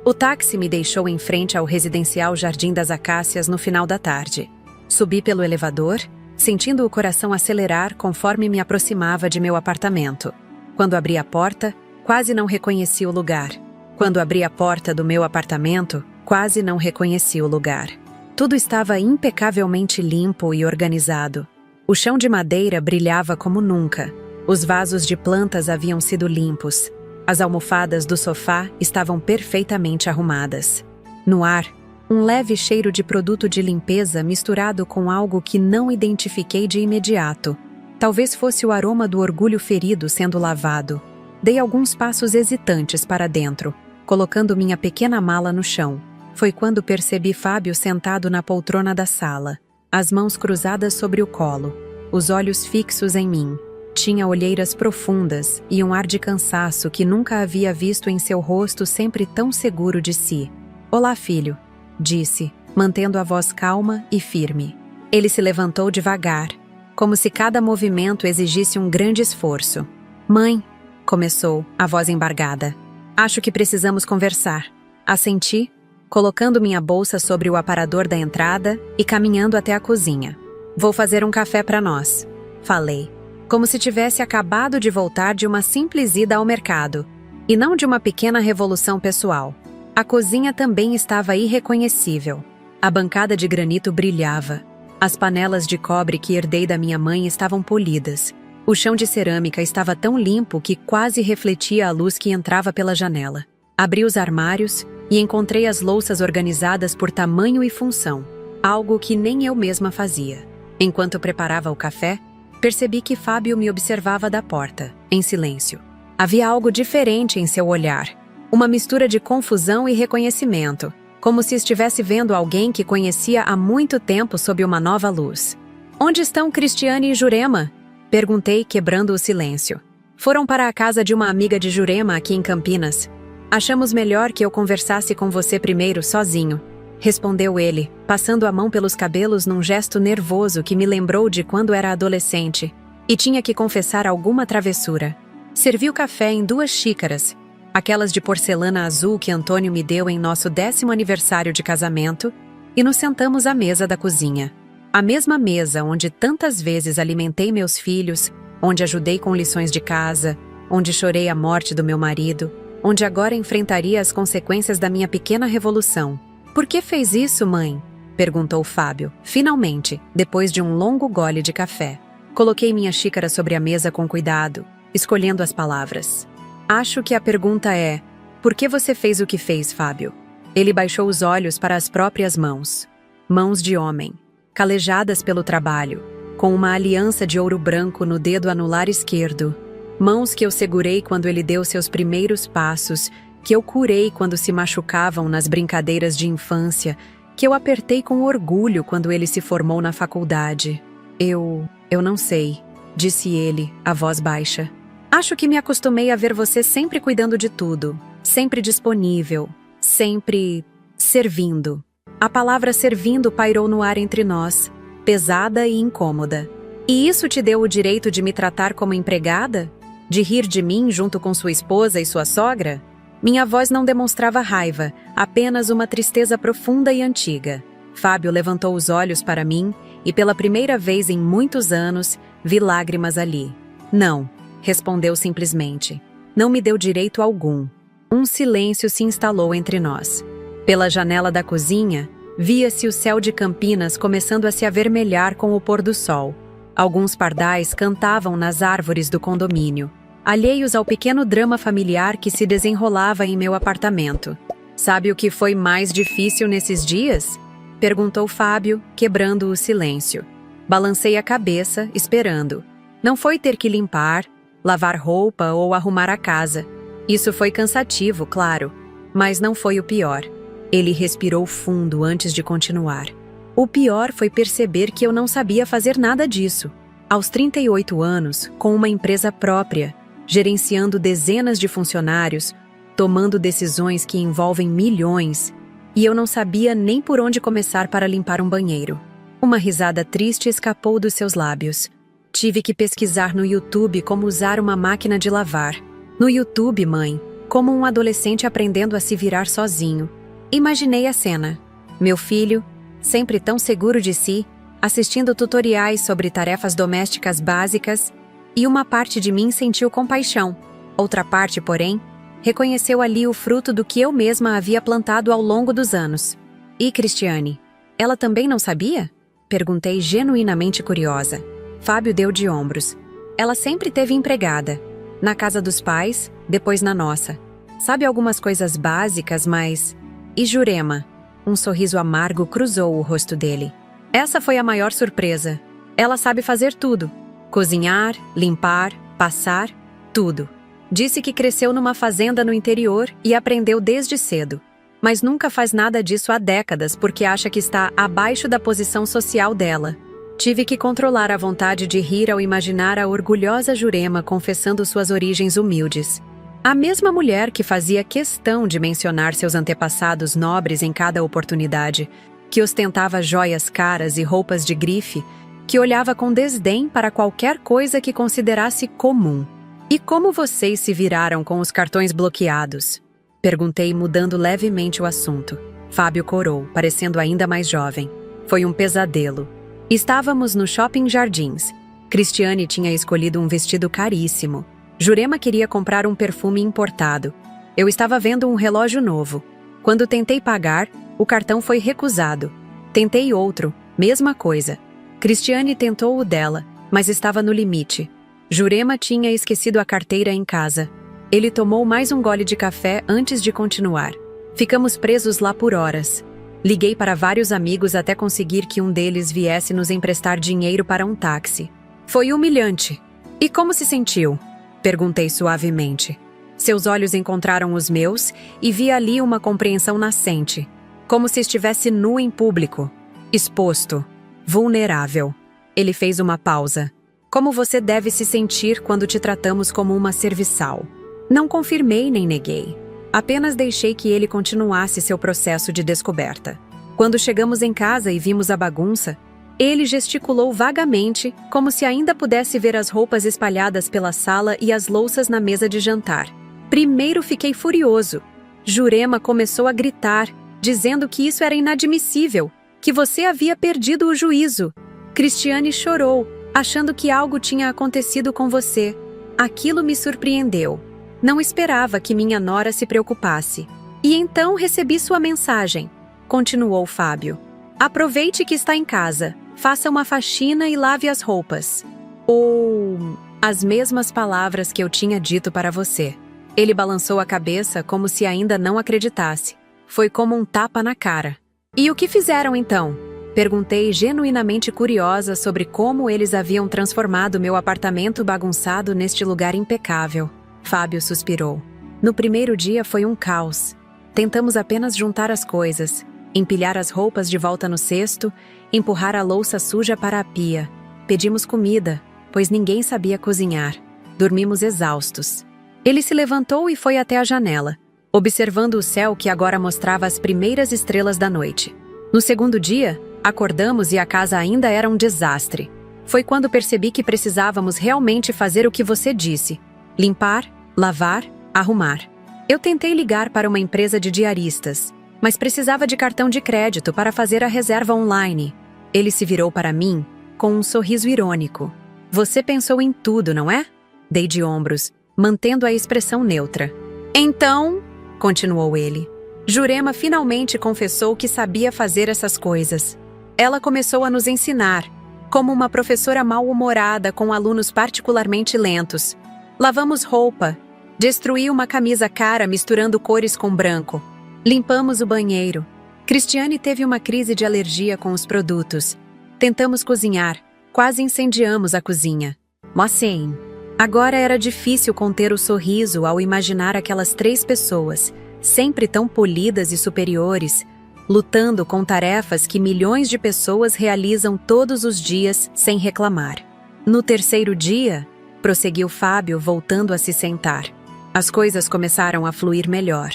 O táxi me deixou em frente ao residencial Jardim das Acácias no final da tarde. Subi pelo elevador, sentindo o coração acelerar conforme me aproximava de meu apartamento. Quando abri a porta, quase não reconheci o lugar. Quando abri a porta do meu apartamento, quase não reconheci o lugar. Tudo estava impecavelmente limpo e organizado. O chão de madeira brilhava como nunca. Os vasos de plantas haviam sido limpos. As almofadas do sofá estavam perfeitamente arrumadas. No ar, um leve cheiro de produto de limpeza misturado com algo que não identifiquei de imediato. Talvez fosse o aroma do orgulho ferido sendo lavado. Dei alguns passos hesitantes para dentro, colocando minha pequena mala no chão. Foi quando percebi Fábio sentado na poltrona da sala, as mãos cruzadas sobre o colo, os olhos fixos em mim. Tinha olheiras profundas e um ar de cansaço que nunca havia visto em seu rosto sempre tão seguro de si. "Olá, filho", disse, mantendo a voz calma e firme. Ele se levantou devagar, como se cada movimento exigisse um grande esforço. "Mãe", começou, a voz embargada. "Acho que precisamos conversar." Assenti. colocando minha bolsa sobre o aparador da entrada e caminhando até a cozinha. Vou fazer um café para nós, falei, como se tivesse acabado de voltar de uma simples ida ao mercado, e não de uma pequena revolução pessoal. A cozinha também estava irreconhecível. A bancada de granito brilhava. As panelas de cobre que herdei da minha mãe estavam polidas. O chão de cerâmica estava tão limpo que quase refletia a luz que entrava pela janela. Abri os armários e encontrei as louças organizadas por tamanho e função, algo que nem eu mesma fazia. Enquanto preparava o café, percebi que Fábio me observava da porta, em silêncio. Havia algo diferente em seu olhar, uma mistura de confusão e reconhecimento, como se estivesse vendo alguém que conhecia há muito tempo sob uma nova luz. "Onde estão Cristiane e Jurema?" perguntei, quebrando o silêncio. "Foram para a casa de uma amiga de Jurema aqui em Campinas. Achamos melhor que eu conversasse com você primeiro, sozinho", respondeu ele, passando a mão pelos cabelos num gesto nervoso que me lembrou de quando era adolescente e tinha que confessar alguma travessura. Serviu café em 2 xícaras, aquelas de porcelana azul que Antônio me deu em nosso 10º aniversário de casamento, e nos sentamos à mesa da cozinha. A mesma mesa onde tantas vezes alimentei meus filhos, onde ajudei com lições de casa, onde chorei a morte do meu marido, onde agora enfrentaria as consequências da minha pequena revolução. "Por que fez isso, mãe?" perguntou Fábio, finalmente, depois de um longo gole de café. Coloquei minha xícara sobre a mesa com cuidado, escolhendo as palavras. "Acho que a pergunta é: por que você fez o que fez, Fábio?" Ele baixou os olhos para as próprias mãos. Mãos de homem, calejadas pelo trabalho, com uma aliança de ouro branco no dedo anular esquerdo. Mãos que eu segurei quando ele deu seus primeiros passos, que eu curei quando se machucavam nas brincadeiras de infância, que eu apertei com orgulho quando ele se formou na faculdade. Eu não sei", disse ele, a voz baixa. "Acho que me acostumei a ver você sempre cuidando de tudo, sempre disponível, sempre servindo." A palavra servindo pairou no ar entre nós, pesada e incômoda. "E isso te deu o direito de me tratar como empregada? De rir de mim junto com sua esposa e sua sogra?" Minha voz não demonstrava raiva, apenas uma tristeza profunda e antiga. Fábio levantou os olhos para mim e, pela primeira vez em muitos anos, vi lágrimas ali. "Não", respondeu simplesmente. Não me deu direito algum. Um silêncio se instalou entre nós. Pela janela da cozinha, via-se o céu de Campinas começando a se avermelhar com o pôr do sol. Alguns pardais cantavam nas árvores do condomínio, alheios ao pequeno drama familiar que se desenrolava em meu apartamento. "Sabe o que foi mais difícil nesses dias?" perguntou Fábio, quebrando o silêncio. Balancei a cabeça, esperando. Não foi ter que limpar, lavar roupa ou arrumar a casa. Isso foi cansativo, claro, mas não foi o pior. Ele respirou fundo antes de continuar. O pior foi perceber que eu não sabia fazer nada disso. Aos 38 anos, com uma empresa própria, gerenciando dezenas de funcionários, tomando decisões que envolvem milhões, e eu não sabia nem por onde começar para limpar um banheiro. Uma risada triste escapou dos seus lábios. Tive que pesquisar no YouTube como usar uma máquina de lavar. No YouTube, mãe, como um adolescente aprendendo a se virar sozinho. Imaginei a cena. Meu filho, sempre tão seguro de si, assistindo tutoriais sobre tarefas domésticas básicas, e uma parte de mim sentiu compaixão. Outra parte, porém, reconheceu ali o fruto do que eu mesma havia plantado ao longo dos anos. "E Cristiane, ela também não sabia?" perguntei genuinamente curiosa. Fábio deu de ombros. "Ela sempre teve empregada. Na casa dos pais, depois na nossa. Sabe algumas coisas básicas, mas... E Jurema?" Um sorriso amargo cruzou o rosto dele. "Essa foi a maior surpresa. Ela sabe fazer tudo. Cozinhar, limpar, passar, tudo. Disse que cresceu numa fazenda no interior e aprendeu desde cedo. Mas nunca faz nada disso há décadas porque acha que está abaixo da posição social dela." Tive que controlar a vontade de rir ao imaginar a orgulhosa Jurema confessando suas origens humildes. A mesma mulher que fazia questão de mencionar seus antepassados nobres em cada oportunidade, que ostentava joias caras e roupas de grife, que olhava com desdém para qualquer coisa que considerasse comum. "E como vocês se viraram com os cartões bloqueados?" perguntei, mudando levemente o assunto. Fábio corou, parecendo ainda mais jovem. Foi um pesadelo. Estávamos no Shopping Jardins. Cristiane tinha escolhido um vestido caríssimo. Jurema queria comprar um perfume importado. Eu estava vendo um relógio novo. Quando tentei pagar, o cartão foi recusado. Tentei outro, mesma coisa. Cristiane tentou o dela, mas estava no limite. Jurema tinha esquecido a carteira em casa. Ele tomou mais um gole de café antes de continuar. Ficamos presos lá por horas. Liguei para vários amigos até conseguir que um deles viesse nos emprestar dinheiro para um táxi. Foi humilhante. E como se sentiu? Perguntei suavemente. Seus olhos encontraram os meus e vi ali uma compreensão nascente. Como se estivesse nu em público. Exposto. Vulnerável. Ele fez uma pausa. Como você deve se sentir quando te tratamos como uma serviçal? Não confirmei nem neguei. Apenas deixei que ele continuasse seu processo de descoberta. Quando chegamos em casa e vimos a bagunça, ele gesticulou vagamente, como se ainda pudesse ver as roupas espalhadas pela sala e as louças na mesa de jantar. Primeiro fiquei furioso. Jurema começou a gritar, dizendo que isso era inadmissível, que você havia perdido o juízo. Cristiane chorou, achando que algo tinha acontecido com você. Aquilo me surpreendeu. Não esperava que minha nora se preocupasse. E então recebi sua mensagem. Continuou Fábio. Aproveite que está em casa. Faça uma faxina e lave as roupas. Ou... as mesmas palavras que eu tinha dito para você. Ele balançou a cabeça como se ainda não acreditasse. Foi como um tapa na cara. E o que fizeram então? Perguntei genuinamente curiosa sobre como eles haviam transformado meu apartamento bagunçado neste lugar impecável. Fábio suspirou. No primeiro dia foi um caos. Tentamos apenas juntar as coisas, empilhar as roupas de volta no cesto, empurrar a louça suja para a pia. Pedimos comida, pois ninguém sabia cozinhar. Dormimos exaustos. Ele se levantou e foi até a janela, observando o céu que agora mostrava as primeiras estrelas da noite. No segundo dia, acordamos e a casa ainda era um desastre. Foi quando percebi que precisávamos realmente fazer o que você disse. Limpar, lavar, arrumar. Eu tentei ligar para uma empresa de diaristas, mas precisava de cartão de crédito para fazer a reserva online. Ele se virou para mim com um sorriso irônico. Você pensou em tudo, não é? Dei de ombros, mantendo a expressão neutra. Então, continuou ele, Jurema finalmente confessou que sabia fazer essas coisas. Ela começou a nos ensinar, como uma professora mal-humorada com alunos particularmente lentos. Lavamos roupa, destruí uma camisa cara misturando cores com branco. Limpamos o banheiro. Cristiane teve uma crise de alergia com os produtos. Tentamos cozinhar, quase incendiamos a cozinha. Mocinho. Agora era difícil conter o sorriso ao imaginar aquelas 3 pessoas, sempre tão polidas e superiores, lutando com tarefas que milhões de pessoas realizam todos os dias sem reclamar. No terceiro dia, prosseguiu Fábio, voltando a se sentar. As coisas começaram a fluir melhor.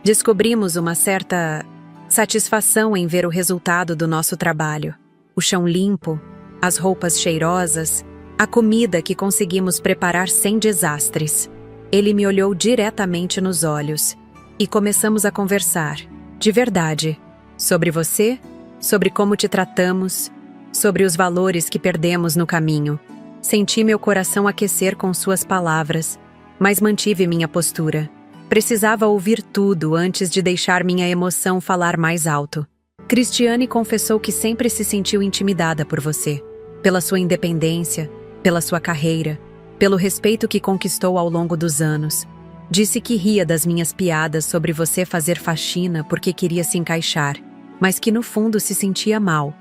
Descobrimos uma certa satisfação em ver o resultado do nosso trabalho. O chão limpo, as roupas cheirosas, a comida que conseguimos preparar sem desastres. Ele me olhou diretamente nos olhos e começamos a conversar, de verdade, sobre você, sobre como te tratamos, sobre os valores que perdemos no caminho. Senti meu coração aquecer com suas palavras, mas mantive minha postura. Precisava ouvir tudo antes de deixar minha emoção falar mais alto. Cristiane confessou que sempre se sentiu intimidada por você, pela sua independência, pela sua carreira, pelo respeito que conquistou ao longo dos anos. Disse que ria das minhas piadas sobre você fazer faxina porque queria se encaixar, mas que no fundo se sentia mal.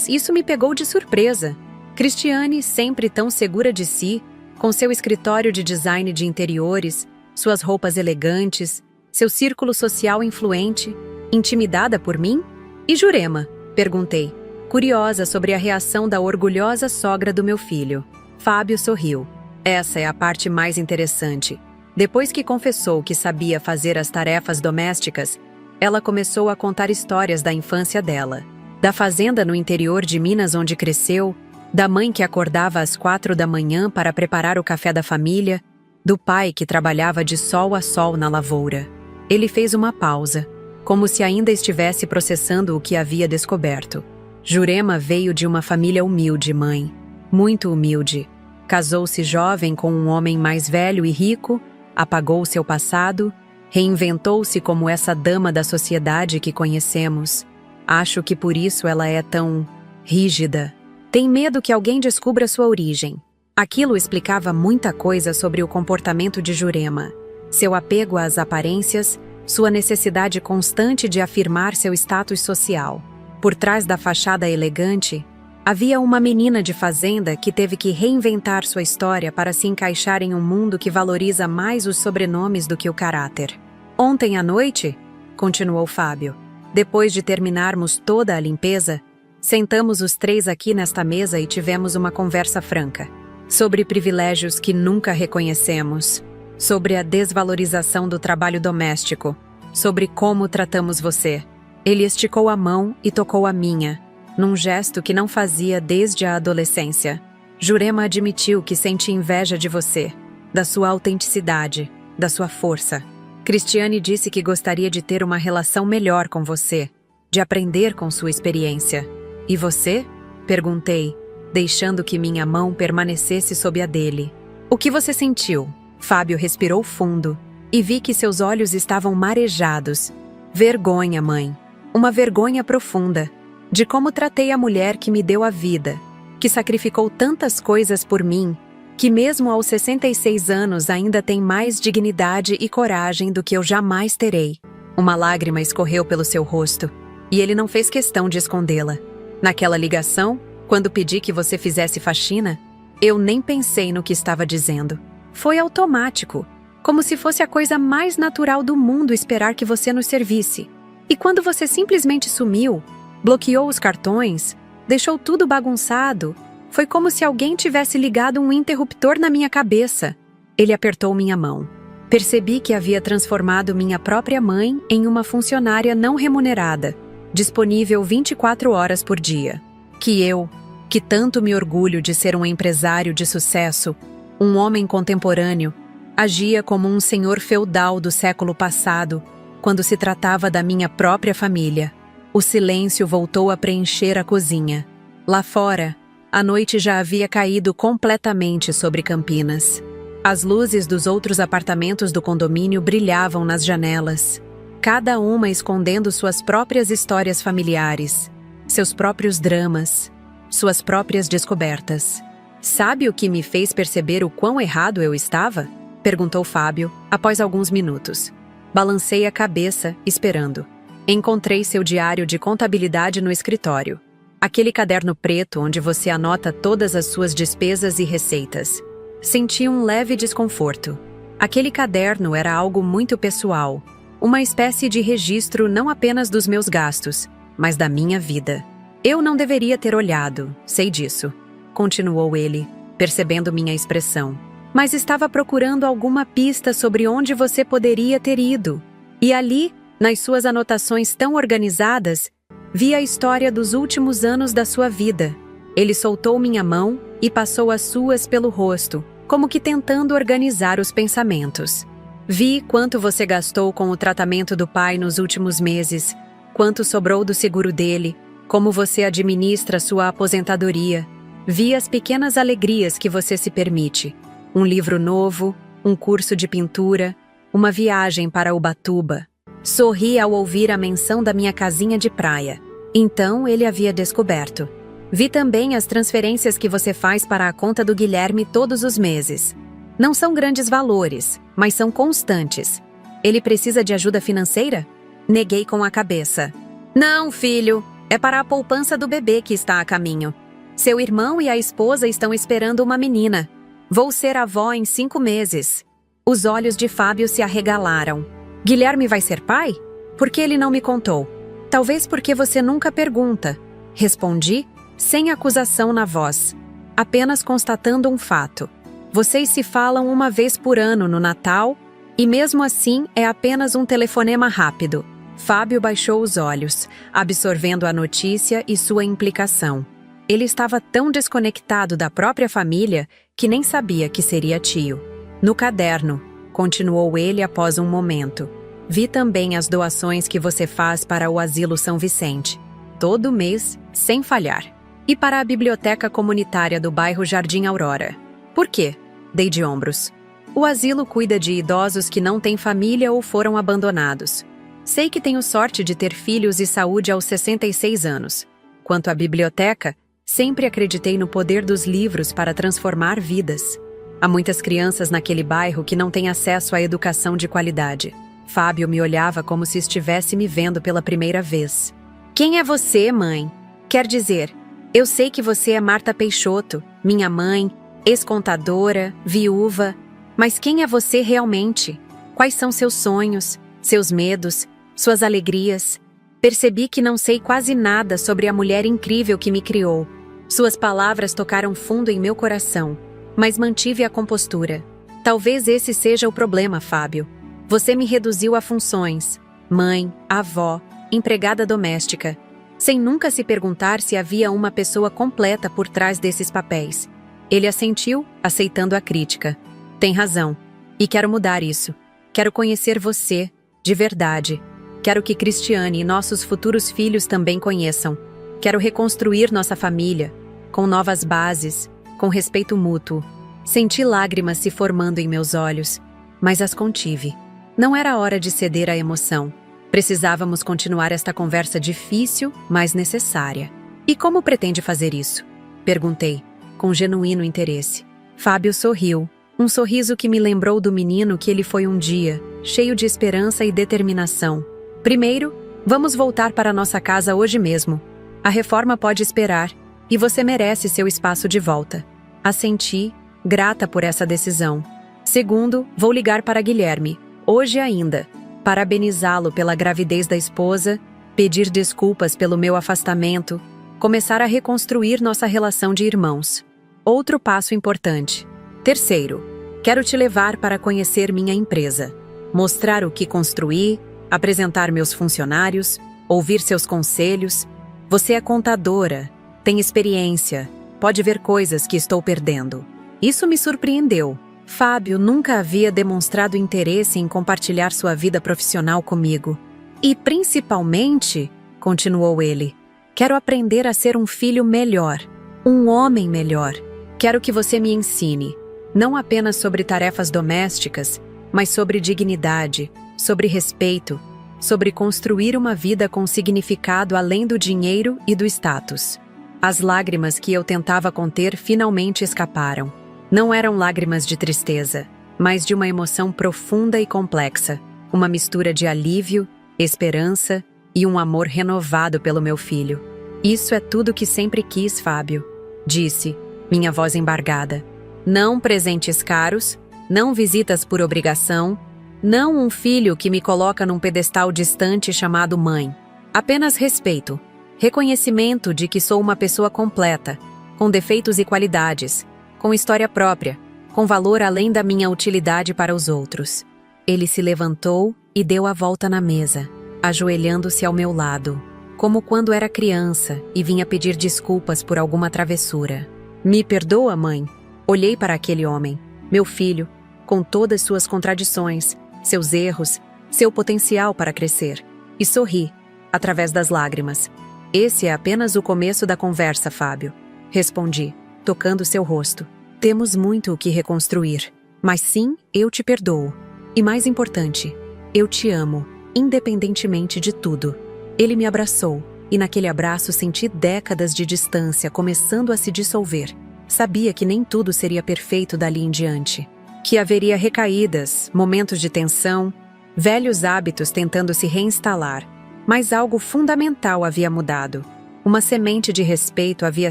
Isso me pegou de surpresa. Cristiane, sempre tão segura de si, com seu escritório de design de interiores, suas roupas elegantes, seu círculo social influente, intimidada por mim? E Jurema? Perguntei, curiosa sobre a reação da orgulhosa sogra do meu filho. Fábio sorriu. Essa é a parte mais interessante. Depois que confessou que sabia fazer as tarefas domésticas, ela começou a contar histórias da infância dela. Da fazenda no interior de Minas onde cresceu, da mãe que acordava às 4 da manhã para preparar o café da família, do pai que trabalhava de sol a sol na lavoura. Ele fez uma pausa, como se ainda estivesse processando o que havia descoberto. Jurema veio de uma família humilde, mãe. Muito humilde. Casou-se jovem com um homem mais velho e rico, apagou seu passado, reinventou-se como essa dama da sociedade que conhecemos. Acho que por isso ela é tão rígida. Tem medo que alguém descubra sua origem. Aquilo explicava muita coisa sobre o comportamento de Jurema. Seu apego às aparências, sua necessidade constante de afirmar seu status social. Por trás da fachada elegante, havia uma menina de fazenda que teve que reinventar sua história para se encaixar em um mundo que valoriza mais os sobrenomes do que o caráter. Ontem à noite, continuou Fábio, depois de terminarmos toda a limpeza, sentamos os três aqui nesta mesa e tivemos uma conversa franca. Sobre privilégios que nunca reconhecemos, sobre a desvalorização do trabalho doméstico, sobre como tratamos você. Ele esticou a mão e tocou a minha, num gesto que não fazia desde a adolescência. Jurema admitiu que sente inveja de você, da sua autenticidade, da sua força. Cristiane disse que gostaria de ter uma relação melhor com você, de aprender com sua experiência. E você? Perguntei, deixando que minha mão permanecesse sob a dele. O que você sentiu? Fábio respirou fundo e vi que seus olhos estavam marejados. Vergonha, mãe. Uma vergonha profunda. De como tratei a mulher que me deu a vida, que sacrificou tantas coisas por mim, que mesmo aos 66 anos ainda tem mais dignidade e coragem do que eu jamais terei. Uma lágrima escorreu pelo seu rosto, e ele não fez questão de escondê-la. Naquela ligação, quando pedi que você fizesse faxina, eu nem pensei no que estava dizendo. Foi automático, como se fosse a coisa mais natural do mundo esperar que você nos servisse. E quando você simplesmente sumiu, bloqueou os cartões, deixou tudo bagunçado, foi como se alguém tivesse ligado um interruptor na minha cabeça. Ele apertou minha mão. Percebi que havia transformado minha própria mãe em uma funcionária não remunerada, disponível 24 horas por dia. Que tanto me orgulho de ser um empresário de sucesso, um homem contemporâneo, agia como um senhor feudal do século passado, quando se tratava da minha própria família. O silêncio voltou a preencher a cozinha. Lá fora, a noite já havia caído completamente sobre Campinas. As luzes dos outros apartamentos do condomínio brilhavam nas janelas, cada uma escondendo suas próprias histórias familiares, seus próprios dramas, suas próprias descobertas. Sabe o que me fez perceber o quão errado eu estava? Perguntou Fábio, após alguns minutos. Balancei a cabeça, esperando. Encontrei seu diário de contabilidade no escritório. Aquele caderno preto onde você anota todas as suas despesas e receitas. Senti um leve desconforto. Aquele caderno era algo muito pessoal, uma espécie de registro não apenas dos meus gastos, mas da minha vida. Eu não deveria ter olhado, sei disso, continuou ele, percebendo minha expressão. Mas estava procurando alguma pista sobre onde você poderia ter ido. E ali, nas suas anotações tão organizadas, vi a história dos últimos anos da sua vida. Ele soltou minha mão e passou as suas pelo rosto, como que tentando organizar os pensamentos. Vi quanto você gastou com o tratamento do pai nos últimos meses, quanto sobrou do seguro dele, como você administra sua aposentadoria. Vi as pequenas alegrias que você se permite. Um livro novo, um curso de pintura, uma viagem para Ubatuba. Sorri ao ouvir a menção da minha casinha de praia. Então ele havia descoberto. Vi também as transferências que você faz para a conta do Guilherme todos os meses. Não são grandes valores, mas são constantes. Ele precisa de ajuda financeira? Neguei com a cabeça. Não, filho, é para a poupança do bebê que está a caminho. Seu irmão e a esposa estão esperando uma menina. Vou ser avó em 5 meses. Os olhos de Fábio se arregalaram. Guilherme vai ser pai? Por que ele não me contou? Talvez porque você nunca pergunta. Respondi, sem acusação na voz, apenas constatando um fato. Vocês se falam uma vez por ano no Natal, e mesmo assim é apenas um telefonema rápido. Fábio baixou os olhos, absorvendo a notícia e sua implicação. Ele estava tão desconectado da própria família que nem sabia que seria tio. No caderno, continuou ele após um momento. Vi também as doações que você faz para o Asilo São Vicente, todo mês, sem falhar, e para a biblioteca comunitária do bairro Jardim Aurora. Por quê? Dei de ombros. O asilo cuida de idosos que não têm família ou foram abandonados. Sei que tenho sorte de ter filhos e saúde aos 66 anos. Quanto à biblioteca, sempre acreditei no poder dos livros para transformar vidas. Há muitas crianças naquele bairro que não têm acesso à educação de qualidade. Fábio me olhava como se estivesse me vendo pela primeira vez. Quem é você, mãe? Quer dizer, eu sei que você é Marta Peixoto, minha mãe, ex-contadora, viúva. Mas quem é você realmente? Quais são seus sonhos, seus medos, suas alegrias? Percebi que não sei quase nada sobre a mulher incrível que me criou. Suas palavras tocaram fundo em meu coração, mas mantive a compostura. Talvez esse seja o problema, Fábio. Você me reduziu a funções: mãe, avó, empregada doméstica, sem nunca se perguntar se havia uma pessoa completa por trás desses papéis. Ele assentiu, aceitando a crítica. Tem razão. E quero mudar isso. Quero conhecer você, de verdade. Quero que Cristiane e nossos futuros filhos também conheçam. Quero reconstruir nossa família, com novas bases, com respeito mútuo. Senti lágrimas se formando em meus olhos, mas as contive. Não era hora de ceder à emoção. Precisávamos continuar esta conversa difícil, mas necessária. E como pretende fazer isso? Perguntei, com genuíno interesse. Fábio sorriu, um sorriso que me lembrou do menino que ele foi um dia, cheio de esperança e determinação. Primeiro, vamos voltar para nossa casa hoje mesmo. A reforma pode esperar, e você merece seu espaço de volta. Assenti, grata por essa decisão. Segundo, vou ligar para Guilherme, hoje ainda, parabenizá-lo pela gravidez da esposa, pedir desculpas pelo meu afastamento, começar a reconstruir nossa relação de irmãos. Outro passo importante. Terceiro, quero te levar para conhecer minha empresa, mostrar o que construí, apresentar meus funcionários, ouvir seus conselhos. Você é contadora, tem experiência, pode ver coisas que estou perdendo. Isso me surpreendeu. Fábio nunca havia demonstrado interesse em compartilhar sua vida profissional comigo. E, principalmente, continuou ele, quero aprender a ser um filho melhor, um homem melhor. Quero que você me ensine, não apenas sobre tarefas domésticas, mas sobre dignidade, sobre respeito, sobre construir uma vida com significado além do dinheiro e do status. As lágrimas que eu tentava conter finalmente escaparam. Não eram lágrimas de tristeza, mas de uma emoção profunda e complexa, uma mistura de alívio, esperança e um amor renovado pelo meu filho. Isso é tudo que sempre quis, Fábio, disse, minha voz embargada. Não presentes caros, não visitas por obrigação, não um filho que me coloca num pedestal distante chamado mãe. Apenas respeito, reconhecimento de que sou uma pessoa completa, com defeitos e qualidades, com história própria, com valor além da minha utilidade para os outros. Ele se levantou e deu a volta na mesa, ajoelhando-se ao meu lado, como quando era criança e vinha pedir desculpas por alguma travessura. Me perdoa, mãe? Olhei para aquele homem, meu filho, com todas suas contradições, seus erros, seu potencial para crescer, e sorri, através das lágrimas. Esse é apenas o começo da conversa, Fábio, respondi, tocando seu rosto. Temos muito o que reconstruir, mas sim, eu te perdoo. E mais importante, eu te amo, independentemente de tudo. Ele me abraçou, e naquele abraço senti décadas de distância começando a se dissolver. Sabia que nem tudo seria perfeito dali em diante, que haveria recaídas, momentos de tensão, velhos hábitos tentando se reinstalar, mas algo fundamental havia mudado. Uma semente de respeito havia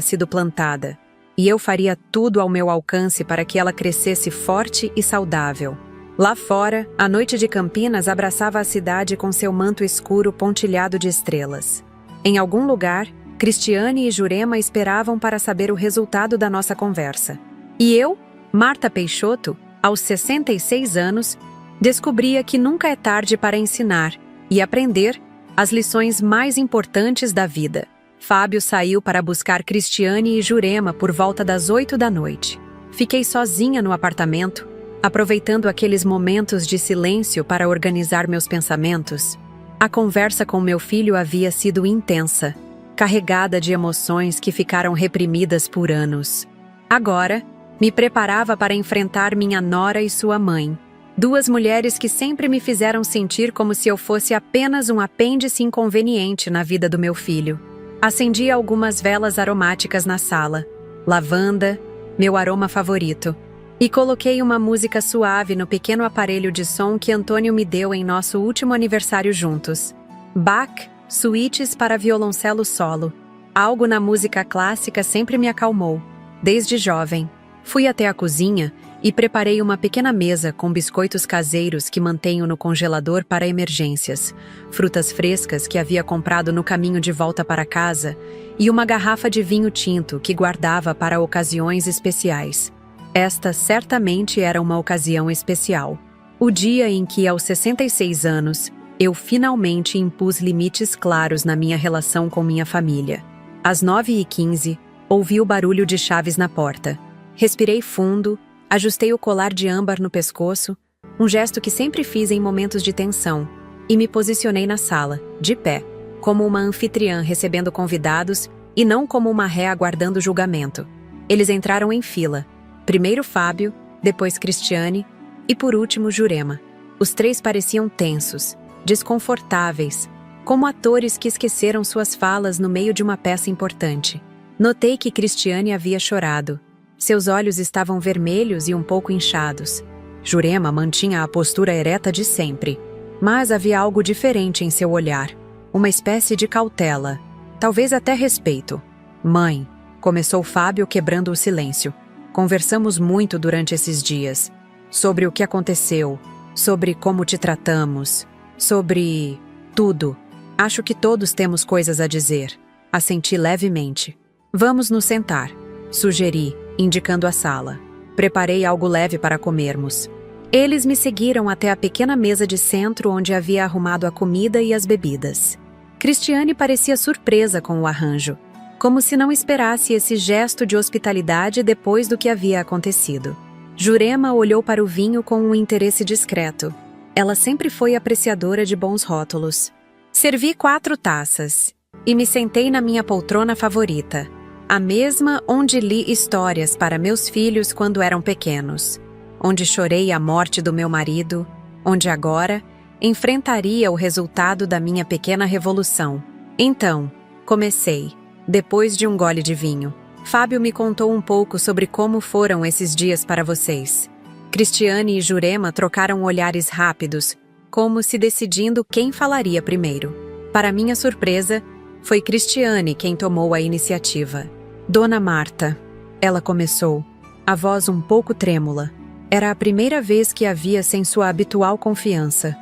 sido plantada, e eu faria tudo ao meu alcance para que ela crescesse forte e saudável. Lá fora, a noite de Campinas abraçava a cidade com seu manto escuro pontilhado de estrelas. Em algum lugar, Cristiane e Jurema esperavam para saber o resultado da nossa conversa. E eu, Marta Peixoto, aos 66 anos, descobria que nunca é tarde para ensinar e aprender as lições mais importantes da vida. Fábio saiu para buscar Cristiane e Jurema por volta das 8 da noite. Fiquei sozinha no apartamento, aproveitando aqueles momentos de silêncio para organizar meus pensamentos. A conversa com meu filho havia sido intensa, carregada de emoções que ficaram reprimidas por anos. Agora, me preparava para enfrentar minha nora e sua mãe, duas mulheres que sempre me fizeram sentir como se eu fosse apenas um apêndice inconveniente na vida do meu filho. Acendi algumas velas aromáticas na sala, lavanda, meu aroma favorito, e coloquei uma música suave no pequeno aparelho de som que Antônio me deu em nosso último aniversário juntos. Bach, suítes para violoncelo solo. Algo na música clássica sempre me acalmou. Desde jovem, fui até a cozinha e preparei uma pequena mesa com biscoitos caseiros que mantenho no congelador para emergências, frutas frescas que havia comprado no caminho de volta para casa e uma garrafa de vinho tinto que guardava para ocasiões especiais. Esta certamente era uma ocasião especial. O dia em que, aos 66 anos, eu finalmente impus limites claros na minha relação com minha família. Às 9h15, ouvi o barulho de chaves na porta. Respirei fundo, ajustei o colar de âmbar no pescoço, um gesto que sempre fiz em momentos de tensão, e me posicionei na sala, de pé, como uma anfitriã recebendo convidados e não como uma ré aguardando julgamento. Eles entraram em fila. Primeiro Fábio, depois Cristiane e por último Jurema. Os três pareciam tensos, desconfortáveis, como atores que esqueceram suas falas no meio de uma peça importante. Notei que Cristiane havia chorado. Seus olhos estavam vermelhos e um pouco inchados. Jurema mantinha a postura ereta de sempre, mas havia algo diferente em seu olhar. Uma espécie de cautela, talvez até respeito. "Mãe", começou Fábio quebrando o silêncio. "Conversamos muito durante esses dias. Sobre o que aconteceu, sobre como te tratamos, sobre tudo. Acho que todos temos coisas a dizer." Assenti levemente. "Vamos nos sentar", sugeri, indicando a sala. Preparei algo leve para comermos. Eles me seguiram até a pequena mesa de centro onde havia arrumado a comida e as bebidas. Cristiane parecia surpresa com o arranjo, como se não esperasse esse gesto de hospitalidade depois do que havia acontecido. Jurema olhou para o vinho com um interesse discreto. Ela sempre foi apreciadora de bons rótulos. Servi 4 taças e me sentei na minha poltrona favorita, a mesma onde li histórias para meus filhos quando eram pequenos, onde chorei a morte do meu marido, onde agora enfrentaria o resultado da minha pequena revolução. Então, comecei. Depois de um gole de vinho, Fábio me contou um pouco sobre como foram esses dias para vocês. Cristiane e Jurema trocaram olhares rápidos, como se decidindo quem falaria primeiro. Para minha surpresa, foi Cristiane quem tomou a iniciativa. "Dona Marta", ela começou, a voz um pouco trêmula. Era a primeira vez que a via sem sua habitual confiança.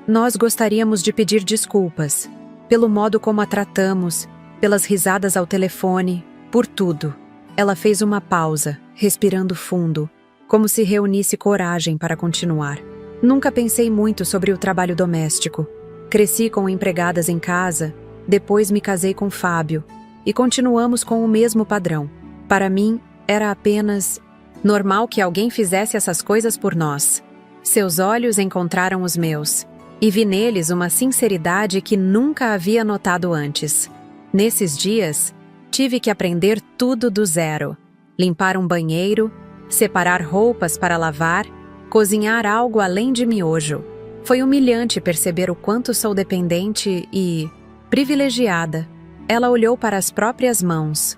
Nós gostaríamos de pedir desculpas, pelo modo como a tratamos, pelas risadas ao telefone, por tudo. Ela fez uma pausa, respirando fundo, como se reunisse coragem para continuar. "Nunca pensei muito sobre o trabalho doméstico. Cresci com empregadas em casa, depois me casei com Fábio, e continuamos com o mesmo padrão. Para mim, era apenas normal que alguém fizesse essas coisas por nós." Seus olhos encontraram os meus, e vi neles uma sinceridade que nunca havia notado antes. Nesses dias, tive que aprender tudo do zero. Limpar um banheiro, separar roupas para lavar, cozinhar algo além de miojo. Foi humilhante perceber o quanto sou dependente e privilegiada. Ela olhou para as próprias mãos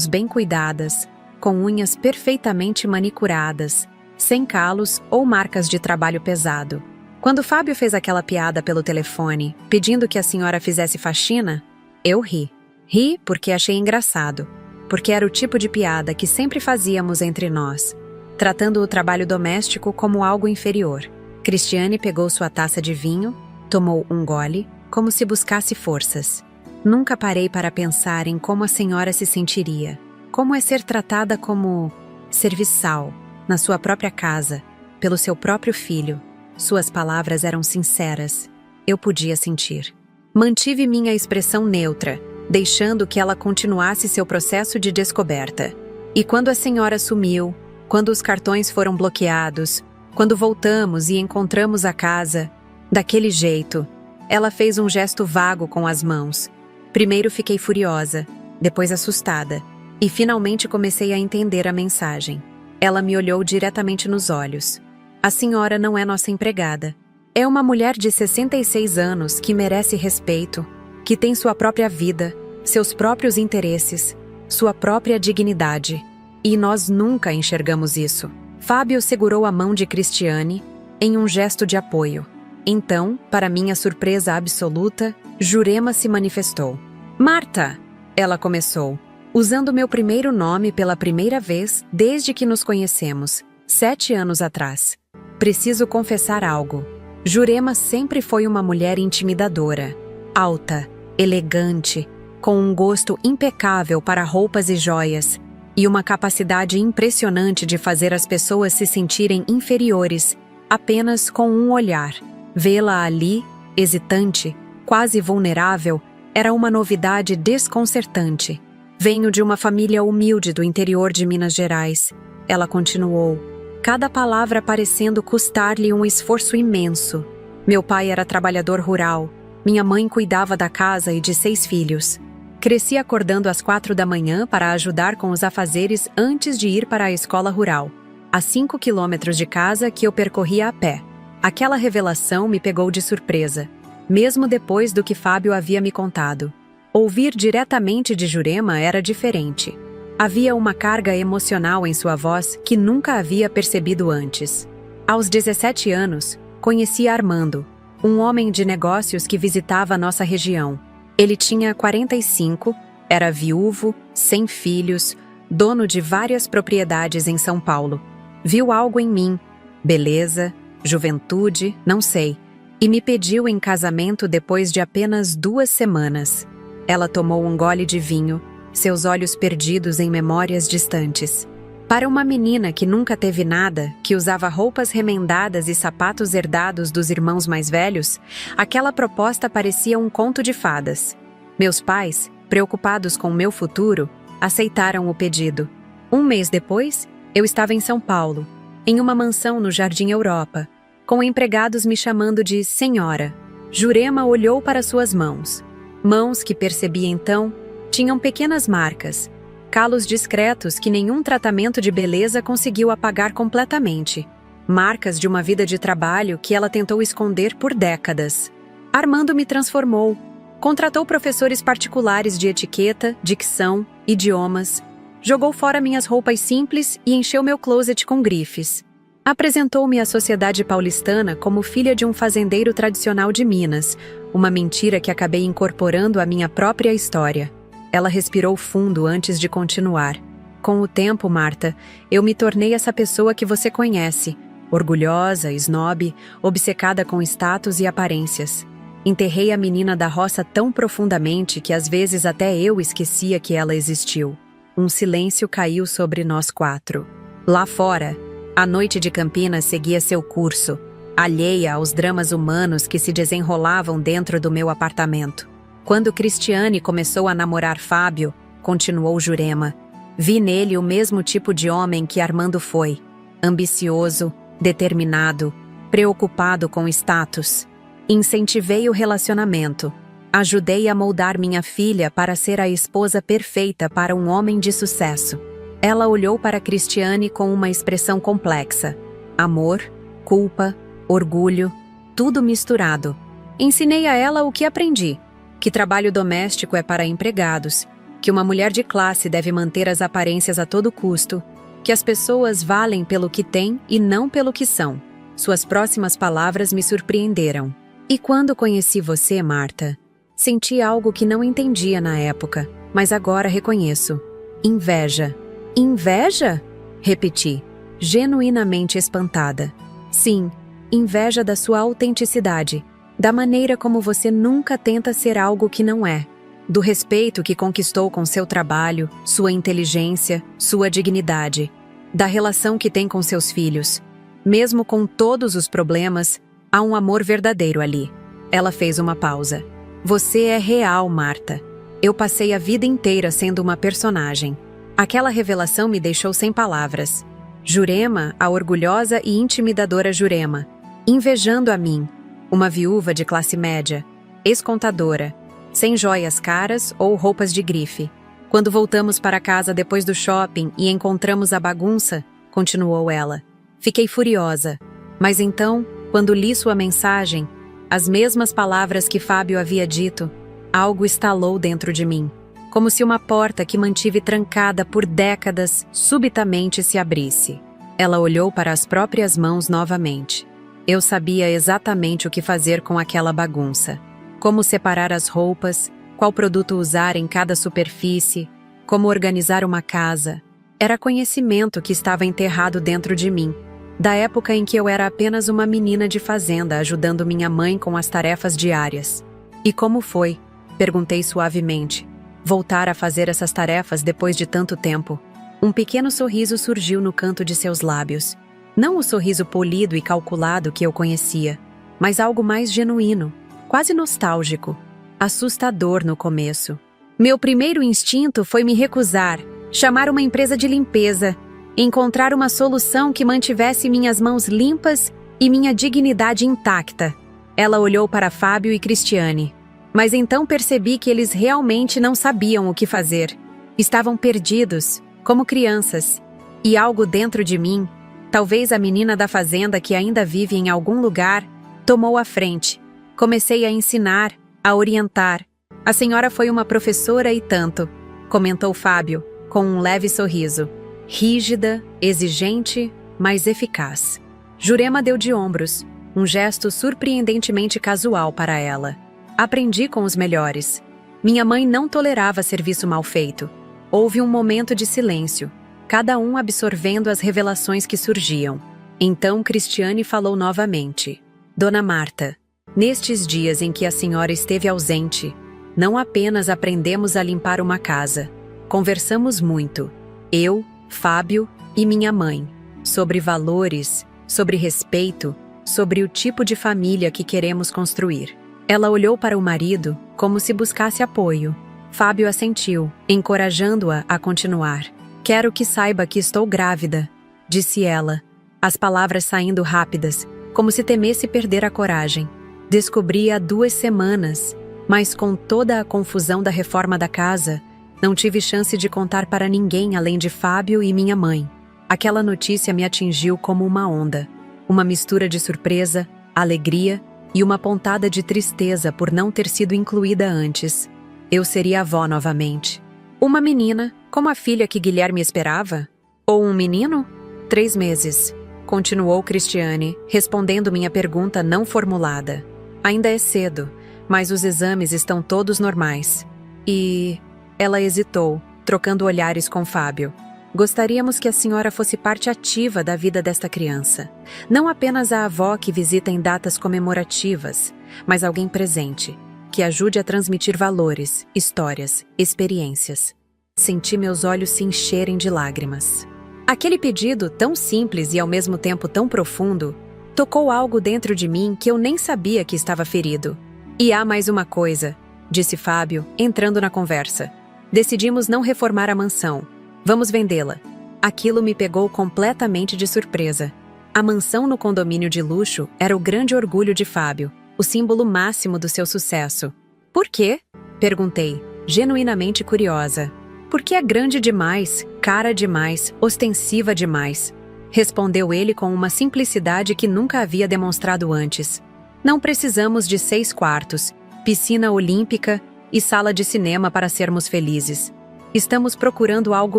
bem cuidadas, com unhas perfeitamente manicuradas, sem calos ou marcas de trabalho pesado. Quando Fábio fez aquela piada pelo telefone, pedindo que a senhora fizesse faxina, eu ri. Ri porque achei engraçado, porque era o tipo de piada que sempre fazíamos entre nós, tratando o trabalho doméstico como algo inferior. Cristiane pegou sua taça de vinho, tomou um gole, como se buscasse forças. Nunca parei para pensar em como a senhora se sentiria, como é ser tratada como serviçal, na sua própria casa, pelo seu próprio filho. Suas palavras eram sinceras. Eu podia sentir. Mantive minha expressão neutra, deixando que ela continuasse seu processo de descoberta. E quando a senhora sumiu, Quando os cartões foram bloqueados, quando voltamos e encontramos a casa, daquele jeito, ela fez um gesto vago com as mãos. Primeiro fiquei furiosa, depois assustada, e finalmente comecei a entender a mensagem. Ela me olhou diretamente nos olhos. A senhora não é nossa empregada. É uma mulher de 66 anos que merece respeito, que tem sua própria vida, seus próprios interesses, sua própria dignidade. E nós nunca enxergamos isso. Fábio segurou a mão de Cristiane em um gesto de apoio. Então, para minha surpresa absoluta, Jurema se manifestou. Marta! Ela começou, usando meu primeiro nome pela primeira vez desde que nos conhecemos, 7 anos atrás. Preciso confessar algo. Jurema sempre foi uma mulher intimidadora, alta, elegante, com um gosto impecável para roupas e joias, e uma capacidade impressionante de fazer as pessoas se sentirem inferiores, apenas com um olhar. Vê-la ali, hesitante, quase vulnerável, era uma novidade desconcertante. Venho de uma família humilde do interior de Minas Gerais. Ela continuou, cada palavra parecendo custar-lhe um esforço imenso. Meu pai era trabalhador rural. Minha mãe cuidava da casa e de 6 filhos. Cresci acordando às 4 da manhã para ajudar com os afazeres antes de ir para a escola rural, a 5 quilômetros de casa que eu percorria a pé. Aquela revelação me pegou de surpresa, mesmo depois do que Fábio havia me contado. Ouvir diretamente de Jurema era diferente. Havia uma carga emocional em sua voz que nunca havia percebido antes. Aos 17 anos, conheci Armando, um homem de negócios que visitava a nossa região. Ele tinha 45, era viúvo, sem filhos, dono de várias propriedades em São Paulo. Viu algo em mim, beleza, juventude, não sei, e me pediu em casamento depois de apenas 2 semanas. Ela tomou um gole de vinho, seus olhos perdidos em memórias distantes. Para uma menina que nunca teve nada, que usava roupas remendadas e sapatos herdados dos irmãos mais velhos, aquela proposta parecia um conto de fadas. Meus pais, preocupados com o meu futuro, aceitaram o pedido. 1 mês depois, eu estava em São Paulo, em uma mansão no Jardim Europa, com empregados me chamando de senhora. Jurema olhou para suas mãos. Mãos que percebi então tinham pequenas marcas, calos discretos que nenhum tratamento de beleza conseguiu apagar completamente. Marcas de uma vida de trabalho que ela tentou esconder por décadas. Armando me transformou. Contratou professores particulares de etiqueta, dicção, idiomas. Jogou fora minhas roupas simples e encheu meu closet com grifes. Apresentou-me à sociedade paulistana como filha de um fazendeiro tradicional de Minas, uma mentira que acabei incorporando à minha própria história. Ela respirou fundo antes de continuar. Com o tempo, Marta, eu me tornei essa pessoa que você conhece, orgulhosa, esnobe, obcecada com status e aparências. Enterrei a menina da roça tão profundamente que às vezes até eu esquecia que ela existiu. Um silêncio caiu sobre nós 4. Lá fora, a noite de Campinas seguia seu curso, alheia aos dramas humanos que se desenrolavam dentro do meu apartamento. Quando Cristiane começou a namorar Fábio, continuou Jurema, vi nele o mesmo tipo de homem que Armando foi. Ambicioso, determinado, preocupado com status. Incentivei o relacionamento. Ajudei a moldar minha filha para ser a esposa perfeita para um homem de sucesso. Ela olhou para Cristiane com uma expressão complexa. Amor, culpa, orgulho, tudo misturado. Ensinei a ela o que aprendi. Que trabalho doméstico é para empregados, que uma mulher de classe deve manter as aparências a todo custo, que as pessoas valem pelo que têm e não pelo que são. Suas próximas palavras me surpreenderam. E quando conheci você, Marta, senti algo que não entendia na época, mas agora reconheço. Inveja. Inveja? Repeti, genuinamente espantada. Sim, inveja da sua autenticidade. Da maneira como você nunca tenta ser algo que não é, do respeito que conquistou com seu trabalho, sua inteligência, sua dignidade, da relação que tem com seus filhos. Mesmo com todos os problemas, há um amor verdadeiro ali. Ela fez uma pausa. Você é real, Marta. Eu passei a vida inteira sendo uma personagem. Aquela revelação me deixou sem palavras. Jurema, a orgulhosa e intimidadora Jurema, invejando a mim, uma viúva de classe média, ex-contadora, sem joias caras ou roupas de grife. Quando voltamos para casa depois do shopping e encontramos a bagunça, continuou ela, fiquei furiosa. Mas então, quando li sua mensagem, as mesmas palavras que Fábio havia dito, algo estalou dentro de mim, como se uma porta que mantive trancada por décadas subitamente se abrisse. Ela olhou para as próprias mãos novamente. Eu sabia exatamente o que fazer com aquela bagunça. Como separar as roupas, qual produto usar em cada superfície, como organizar uma casa. Era conhecimento que estava enterrado dentro de mim, da época em que eu era apenas uma menina de fazenda ajudando minha mãe com as tarefas diárias. E como foi? Perguntei suavemente. Voltar a fazer essas tarefas depois de tanto tempo. Um pequeno sorriso surgiu no canto de seus lábios. Não o sorriso polido e calculado que eu conhecia, mas algo mais genuíno, quase nostálgico, assustador no começo. Meu primeiro instinto foi me recusar, chamar uma empresa de limpeza, encontrar uma solução que mantivesse minhas mãos limpas e minha dignidade intacta. Ela olhou para Fábio e Cristiane. Mas então percebi que eles realmente não sabiam o que fazer. Estavam perdidos, como crianças. E algo dentro de mim, talvez a menina da fazenda que ainda vive em algum lugar, tomou a frente. Comecei a ensinar, a orientar. A senhora foi uma professora e tanto, comentou Fábio, com um leve sorriso. Rígida, exigente, mas eficaz. Jurema deu de ombros, um gesto surpreendentemente casual para ela. Aprendi com os melhores. Minha mãe não tolerava serviço mal feito. Houve um momento de silêncio, cada um absorvendo as revelações que surgiam. Então Cristiane falou novamente. Dona Marta, nestes dias em que a senhora esteve ausente, não apenas aprendemos a limpar uma casa, conversamos muito, eu, Fábio e minha mãe, sobre valores, sobre respeito, sobre o tipo de família que queremos construir. Ela olhou para o marido como se buscasse apoio. Fábio assentiu, encorajando-a a continuar. Quero que saiba que estou grávida, disse ela, as palavras saindo rápidas, como se temesse perder a coragem. Descobri há 2 semanas, mas com toda a confusão da reforma da casa, não tive chance de contar para ninguém além de Fábio e minha mãe. Aquela notícia me atingiu como uma onda, uma mistura de surpresa, alegria e uma pontada de tristeza por não ter sido incluída antes. Eu seria avó novamente. Uma menina, como a filha que Guilherme esperava? Ou um menino? 3 meses, continuou Cristiane, respondendo minha pergunta não formulada. Ainda é cedo, mas os exames estão todos normais. E... Ela hesitou, trocando olhares com Fábio. Gostaríamos que a senhora fosse parte ativa da vida desta criança. Não apenas a avó que visita em datas comemorativas, mas alguém presente, que ajude a transmitir valores, histórias, experiências. Senti meus olhos se encherem de lágrimas. Aquele pedido, tão simples e ao mesmo tempo tão profundo, tocou algo dentro de mim que eu nem sabia que estava ferido. E há mais uma coisa, disse Fábio, entrando na conversa. Decidimos não reformar a mansão. Vamos vendê-la. Aquilo me pegou completamente de surpresa. A mansão no condomínio de luxo era o grande orgulho de Fábio, o símbolo máximo do seu sucesso. Por quê? Perguntei, genuinamente curiosa. Porque é grande demais, cara demais, ostensiva demais. Respondeu ele com uma simplicidade que nunca havia demonstrado antes. Não precisamos de 6 quartos, piscina olímpica e sala de cinema para sermos felizes. Estamos procurando algo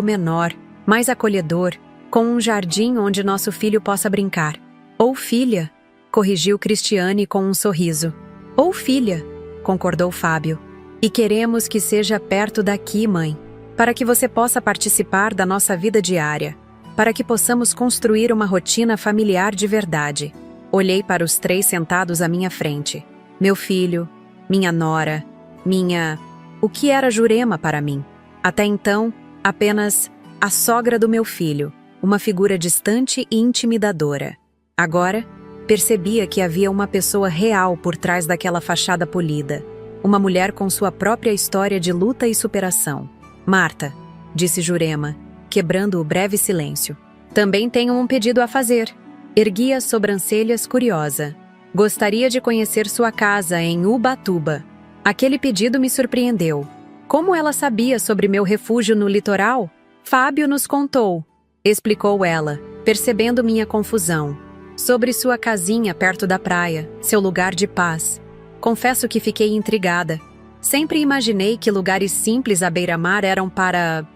menor, mais acolhedor, com um jardim onde nosso filho possa brincar. Ou filha, corrigiu Cristiane com um sorriso. Ou filha, concordou Fábio. E queremos que seja perto daqui, mãe, para que você possa participar da nossa vida diária, para que possamos construir uma rotina familiar de verdade. Olhei para os 3 sentados à minha frente. Meu filho, minha nora, O que era Jurema para mim? Até então, apenas a sogra do meu filho, uma figura distante e intimidadora. Agora, percebia que havia uma pessoa real por trás daquela fachada polida. Uma mulher com sua própria história de luta e superação. Marta, disse Jurema, quebrando o breve silêncio. Também tenho um pedido a fazer. Ergui as sobrancelhas curiosa. Gostaria de conhecer sua casa em Ubatuba. Aquele pedido me surpreendeu. Como ela sabia sobre meu refúgio no litoral? Fábio nos contou, explicou ela, percebendo minha confusão. Sobre sua casinha perto da praia, seu lugar de paz. Confesso que fiquei intrigada. Sempre imaginei que lugares simples à beira-mar eram para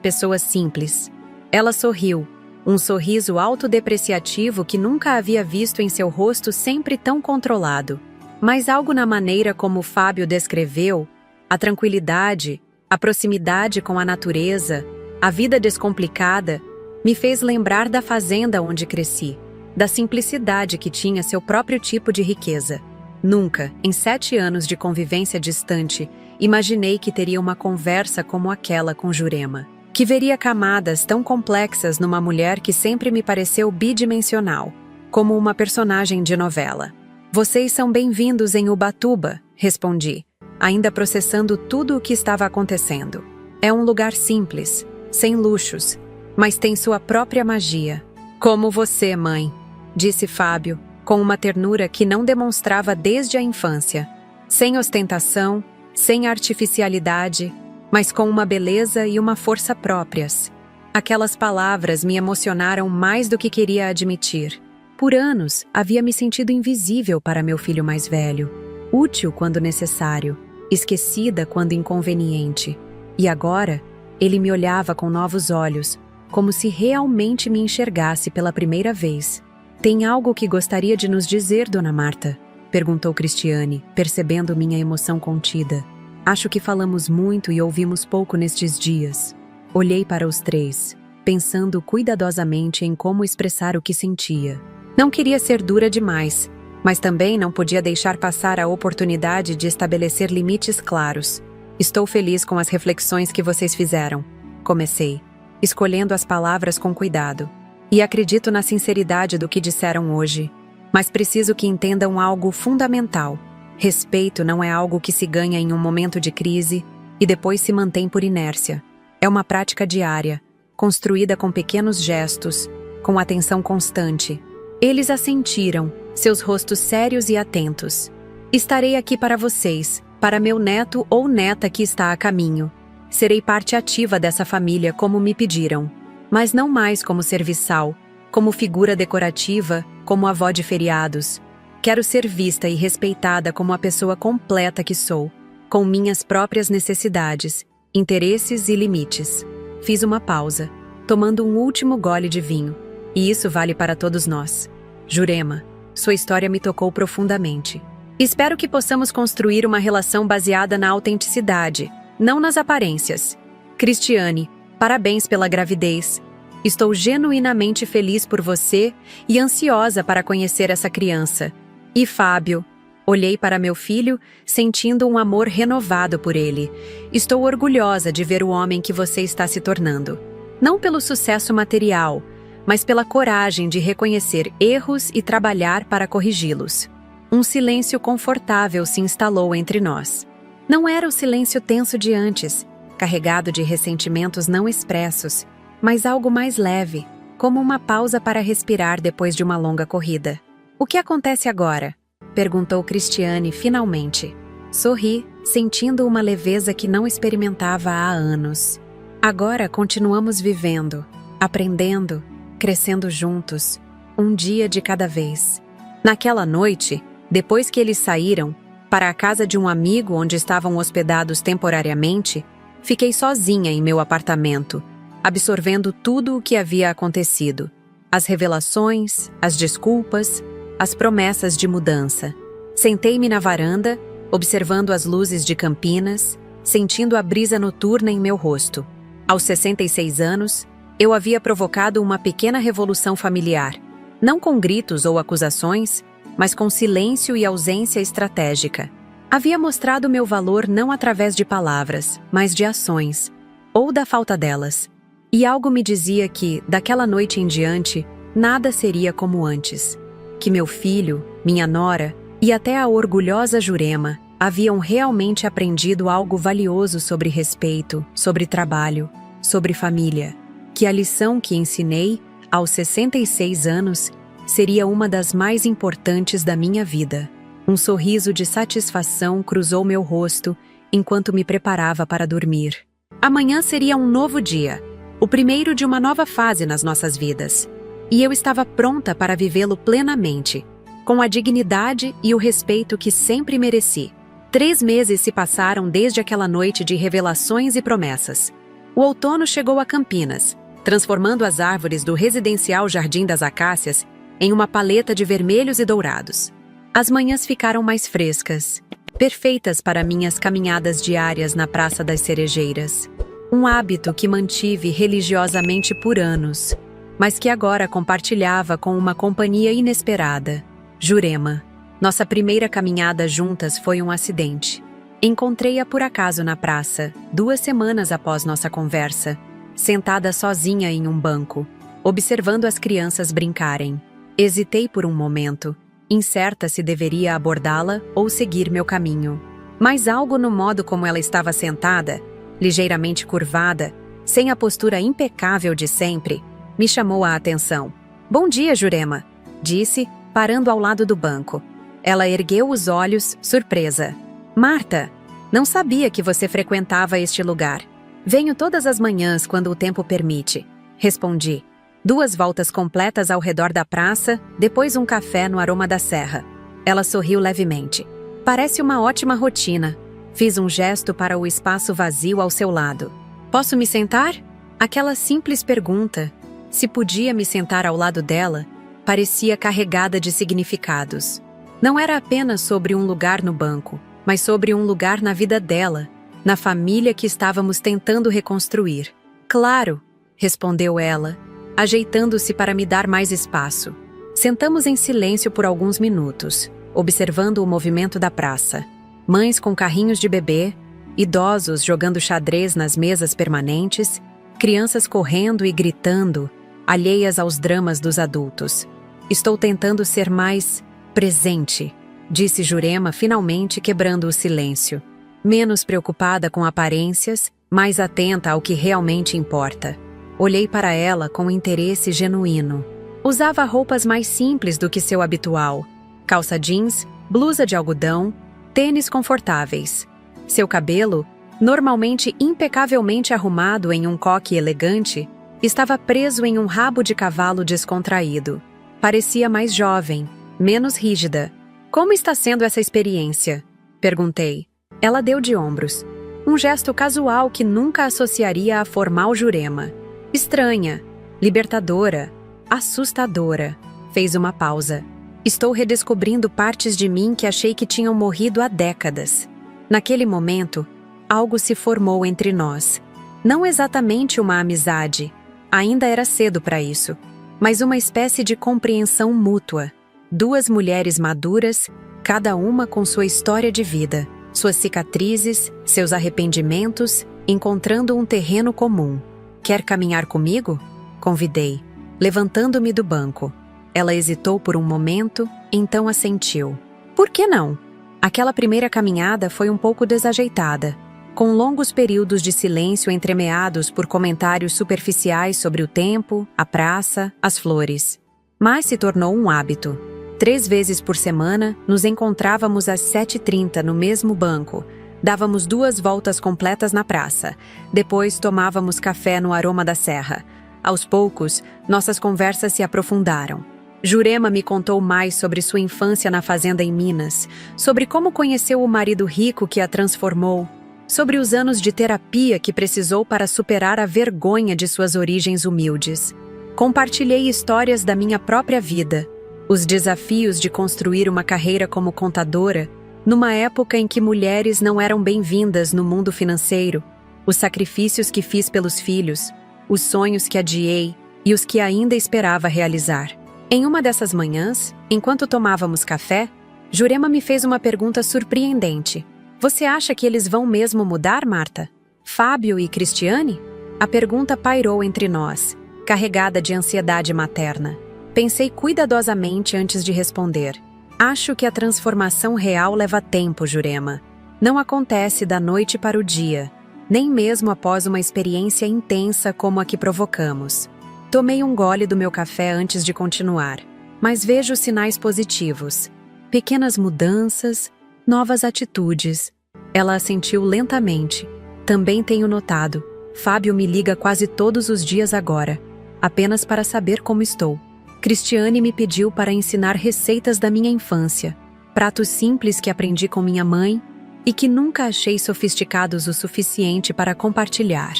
pessoas simples. Ela sorriu, um sorriso autodepreciativo que nunca havia visto em seu rosto sempre tão controlado. Mas algo na maneira como Fábio descreveu, a tranquilidade, a proximidade com a natureza, a vida descomplicada, me fez lembrar da fazenda onde cresci, da simplicidade que tinha seu próprio tipo de riqueza. Nunca, em 7 anos de convivência distante, imaginei que teria uma conversa como aquela com Jurema, que veria camadas tão complexas numa mulher que sempre me pareceu bidimensional, como uma personagem de novela. Vocês são bem-vindos em Ubatuba, respondi, ainda processando tudo o que estava acontecendo. É um lugar simples, sem luxos, mas tem sua própria magia. Como você, mãe, disse Fábio, com uma ternura que não demonstrava desde a infância. Sem ostentação, sem artificialidade, mas com uma beleza e uma força próprias. Aquelas palavras me emocionaram mais do que queria admitir. Por anos, havia me sentido invisível para meu filho mais velho, útil quando necessário, esquecida quando inconveniente. E agora, ele me olhava com novos olhos, como se realmente me enxergasse pela primeira vez. Tem algo que gostaria de nos dizer, Dona Marta? Perguntou Cristiane, percebendo minha emoção contida. Acho que falamos muito e ouvimos pouco nestes dias. Olhei para os 3, pensando cuidadosamente em como expressar o que sentia. Não queria ser dura demais, mas também não podia deixar passar a oportunidade de estabelecer limites claros. Estou feliz com as reflexões que vocês fizeram. Comecei, escolhendo as palavras com cuidado. E acredito na sinceridade do que disseram hoje. Mas preciso que entendam algo fundamental. Respeito não é algo que se ganha em um momento de crise e depois se mantém por inércia. É uma prática diária, construída com pequenos gestos, com atenção constante. Eles assentiram, seus rostos sérios e atentos. Estarei aqui para vocês, para meu neto ou neta que está a caminho. Serei parte ativa dessa família como me pediram, mas não mais como serviçal, como figura decorativa, como avó de feriados. Quero ser vista e respeitada como a pessoa completa que sou, com minhas próprias necessidades, interesses e limites. Fiz uma pausa, tomando um último gole de vinho, e isso vale para todos nós. Jurema, sua história me tocou profundamente. Espero que possamos construir uma relação baseada na autenticidade, não nas aparências. Cristiane, parabéns pela gravidez. Estou genuinamente feliz por você e ansiosa para conhecer essa criança. E Fábio, olhei para meu filho, sentindo um amor renovado por ele. Estou orgulhosa de ver o homem que você está se tornando. Não pelo sucesso material, mas pela coragem de reconhecer erros e trabalhar para corrigi-los. Um silêncio confortável se instalou entre nós. Não era o silêncio tenso de antes, carregado de ressentimentos não expressos, mas algo mais leve, como uma pausa para respirar depois de uma longa corrida. O que acontece agora? Perguntou Cristiane finalmente. Sorri, sentindo uma leveza que não experimentava há anos. Agora continuamos vivendo, aprendendo, crescendo juntos, um dia de cada vez. Naquela noite, depois que eles saíram, para a casa de um amigo onde estavam hospedados temporariamente, fiquei sozinha em meu apartamento, absorvendo tudo o que havia acontecido. As revelações, as desculpas, as promessas de mudança. Sentei-me na varanda, observando as luzes de Campinas, sentindo a brisa noturna em meu rosto. Aos 66 anos, eu havia provocado uma pequena revolução familiar, não com gritos ou acusações, mas com silêncio e ausência estratégica. Havia mostrado meu valor não através de palavras, mas de ações, ou da falta delas. E algo me dizia que, daquela noite em diante, nada seria como antes. Que meu filho, minha nora e até a orgulhosa Jurema haviam realmente aprendido algo valioso sobre respeito, sobre trabalho, sobre família. que a lição que ensinei, aos 66 anos, seria uma das mais importantes da minha vida. Um sorriso de satisfação cruzou meu rosto enquanto me preparava para dormir. Amanhã seria um novo dia, o primeiro de uma nova fase nas nossas vidas. E eu estava pronta para vivê-lo plenamente, com a dignidade e o respeito que sempre mereci. 3 meses se passaram desde aquela noite de revelações e promessas. O outono chegou a Campinas, transformando as árvores do residencial Jardim das Acácias em uma paleta de vermelhos e dourados. As manhãs ficaram mais frescas, perfeitas para minhas caminhadas diárias na Praça das Cerejeiras. Um hábito que mantive religiosamente por anos, mas que agora compartilhava com uma companhia inesperada, Jurema. Nossa primeira caminhada juntas foi um acidente. Encontrei-a por acaso na praça, 2 semanas após nossa conversa, sentada sozinha em um banco, observando as crianças brincarem. Hesitei por um momento, incerta se deveria abordá-la ou seguir meu caminho. Mas algo no modo como ela estava sentada, ligeiramente curvada, sem a postura impecável de sempre, me chamou a atenção. "Bom dia, Jurema", disse, parando ao lado do banco. Ela ergueu os olhos, surpresa. "Marta, não sabia que você frequentava este lugar. Venho todas as manhãs quando o tempo permite", respondi. 2 voltas completas ao redor da praça, depois um café no aroma da serra. Ela sorriu levemente. "Parece uma ótima rotina." Fiz um gesto para o espaço vazio ao seu lado. "Posso me sentar?" Aquela simples pergunta, se podia me sentar ao lado dela, parecia carregada de significados. Não era apenas sobre um lugar no banco, mas sobre um lugar na vida dela, na família que estávamos tentando reconstruir. "Claro", respondeu ela, ajeitando-se para me dar mais espaço. Sentamos em silêncio por alguns minutos, observando o movimento da praça. Mães com carrinhos de bebê, idosos jogando xadrez nas mesas permanentes, crianças correndo e gritando, alheias aos dramas dos adultos. "Estou tentando ser mais presente", disse Jurema, finalmente quebrando o silêncio. Menos preocupada com aparências, mais atenta ao que realmente importa. Olhei para ela com interesse genuíno. Usava roupas mais simples do que seu habitual. Calça jeans, blusa de algodão, tênis confortáveis. Seu cabelo, normalmente impecavelmente arrumado em um coque elegante, estava preso em um rabo de cavalo descontraído. Parecia mais jovem, menos rígida. "Como está sendo essa experiência?", perguntei. Ela deu de ombros. Um gesto casual que nunca associaria a formal Jurema. "Estranha, libertadora, assustadora", fez uma pausa. "Estou redescobrindo partes de mim que achei que tinham morrido há décadas." Naquele momento, algo se formou entre nós. Não exatamente uma amizade, ainda era cedo para isso, mas uma espécie de compreensão mútua. 2 mulheres maduras, cada uma com sua história de vida, suas cicatrizes, seus arrependimentos, encontrando um terreno comum. "Quer caminhar comigo?", convidei, levantando-me do banco. Ela hesitou por um momento, então assentiu. "Por que não?" Aquela primeira caminhada foi um pouco desajeitada, com longos períodos de silêncio entremeados por comentários superficiais sobre o tempo, a praça, as flores. Mas se tornou um hábito. 3 vezes por semana, nos encontrávamos às 7h30 no mesmo banco. Dávamos 2 voltas completas na praça. Depois tomávamos café no aroma da serra. Aos poucos, nossas conversas se aprofundaram. Jurema me contou mais sobre sua infância na fazenda em Minas, sobre como conheceu o marido rico que a transformou, sobre os anos de terapia que precisou para superar a vergonha de suas origens humildes. Compartilhei histórias da minha própria vida, os desafios de construir uma carreira como contadora, numa época em que mulheres não eram bem-vindas no mundo financeiro, os sacrifícios que fiz pelos filhos, os sonhos que adiei e os que ainda esperava realizar. Em uma dessas manhãs, enquanto tomávamos café, Jurema me fez uma pergunta surpreendente. "Você acha que eles vão mesmo mudar, Marta? Fábio e Cristiane?" A pergunta pairou entre nós, carregada de ansiedade materna. Pensei cuidadosamente antes de responder. "Acho que a transformação real leva tempo, Jurema. Não acontece da noite para o dia. nem mesmo após uma experiência intensa como a que provocamos. Tomei um gole do meu café antes de continuar, mas vejo sinais positivos. Pequenas mudanças, novas atitudes. Ela assentiu lentamente. Também tenho notado. Fábio me liga quase todos os dias agora, apenas para saber como estou. Cristiane me pediu para ensinar receitas da minha infância, pratos simples que aprendi com minha mãe e que nunca achei sofisticados o suficiente para compartilhar.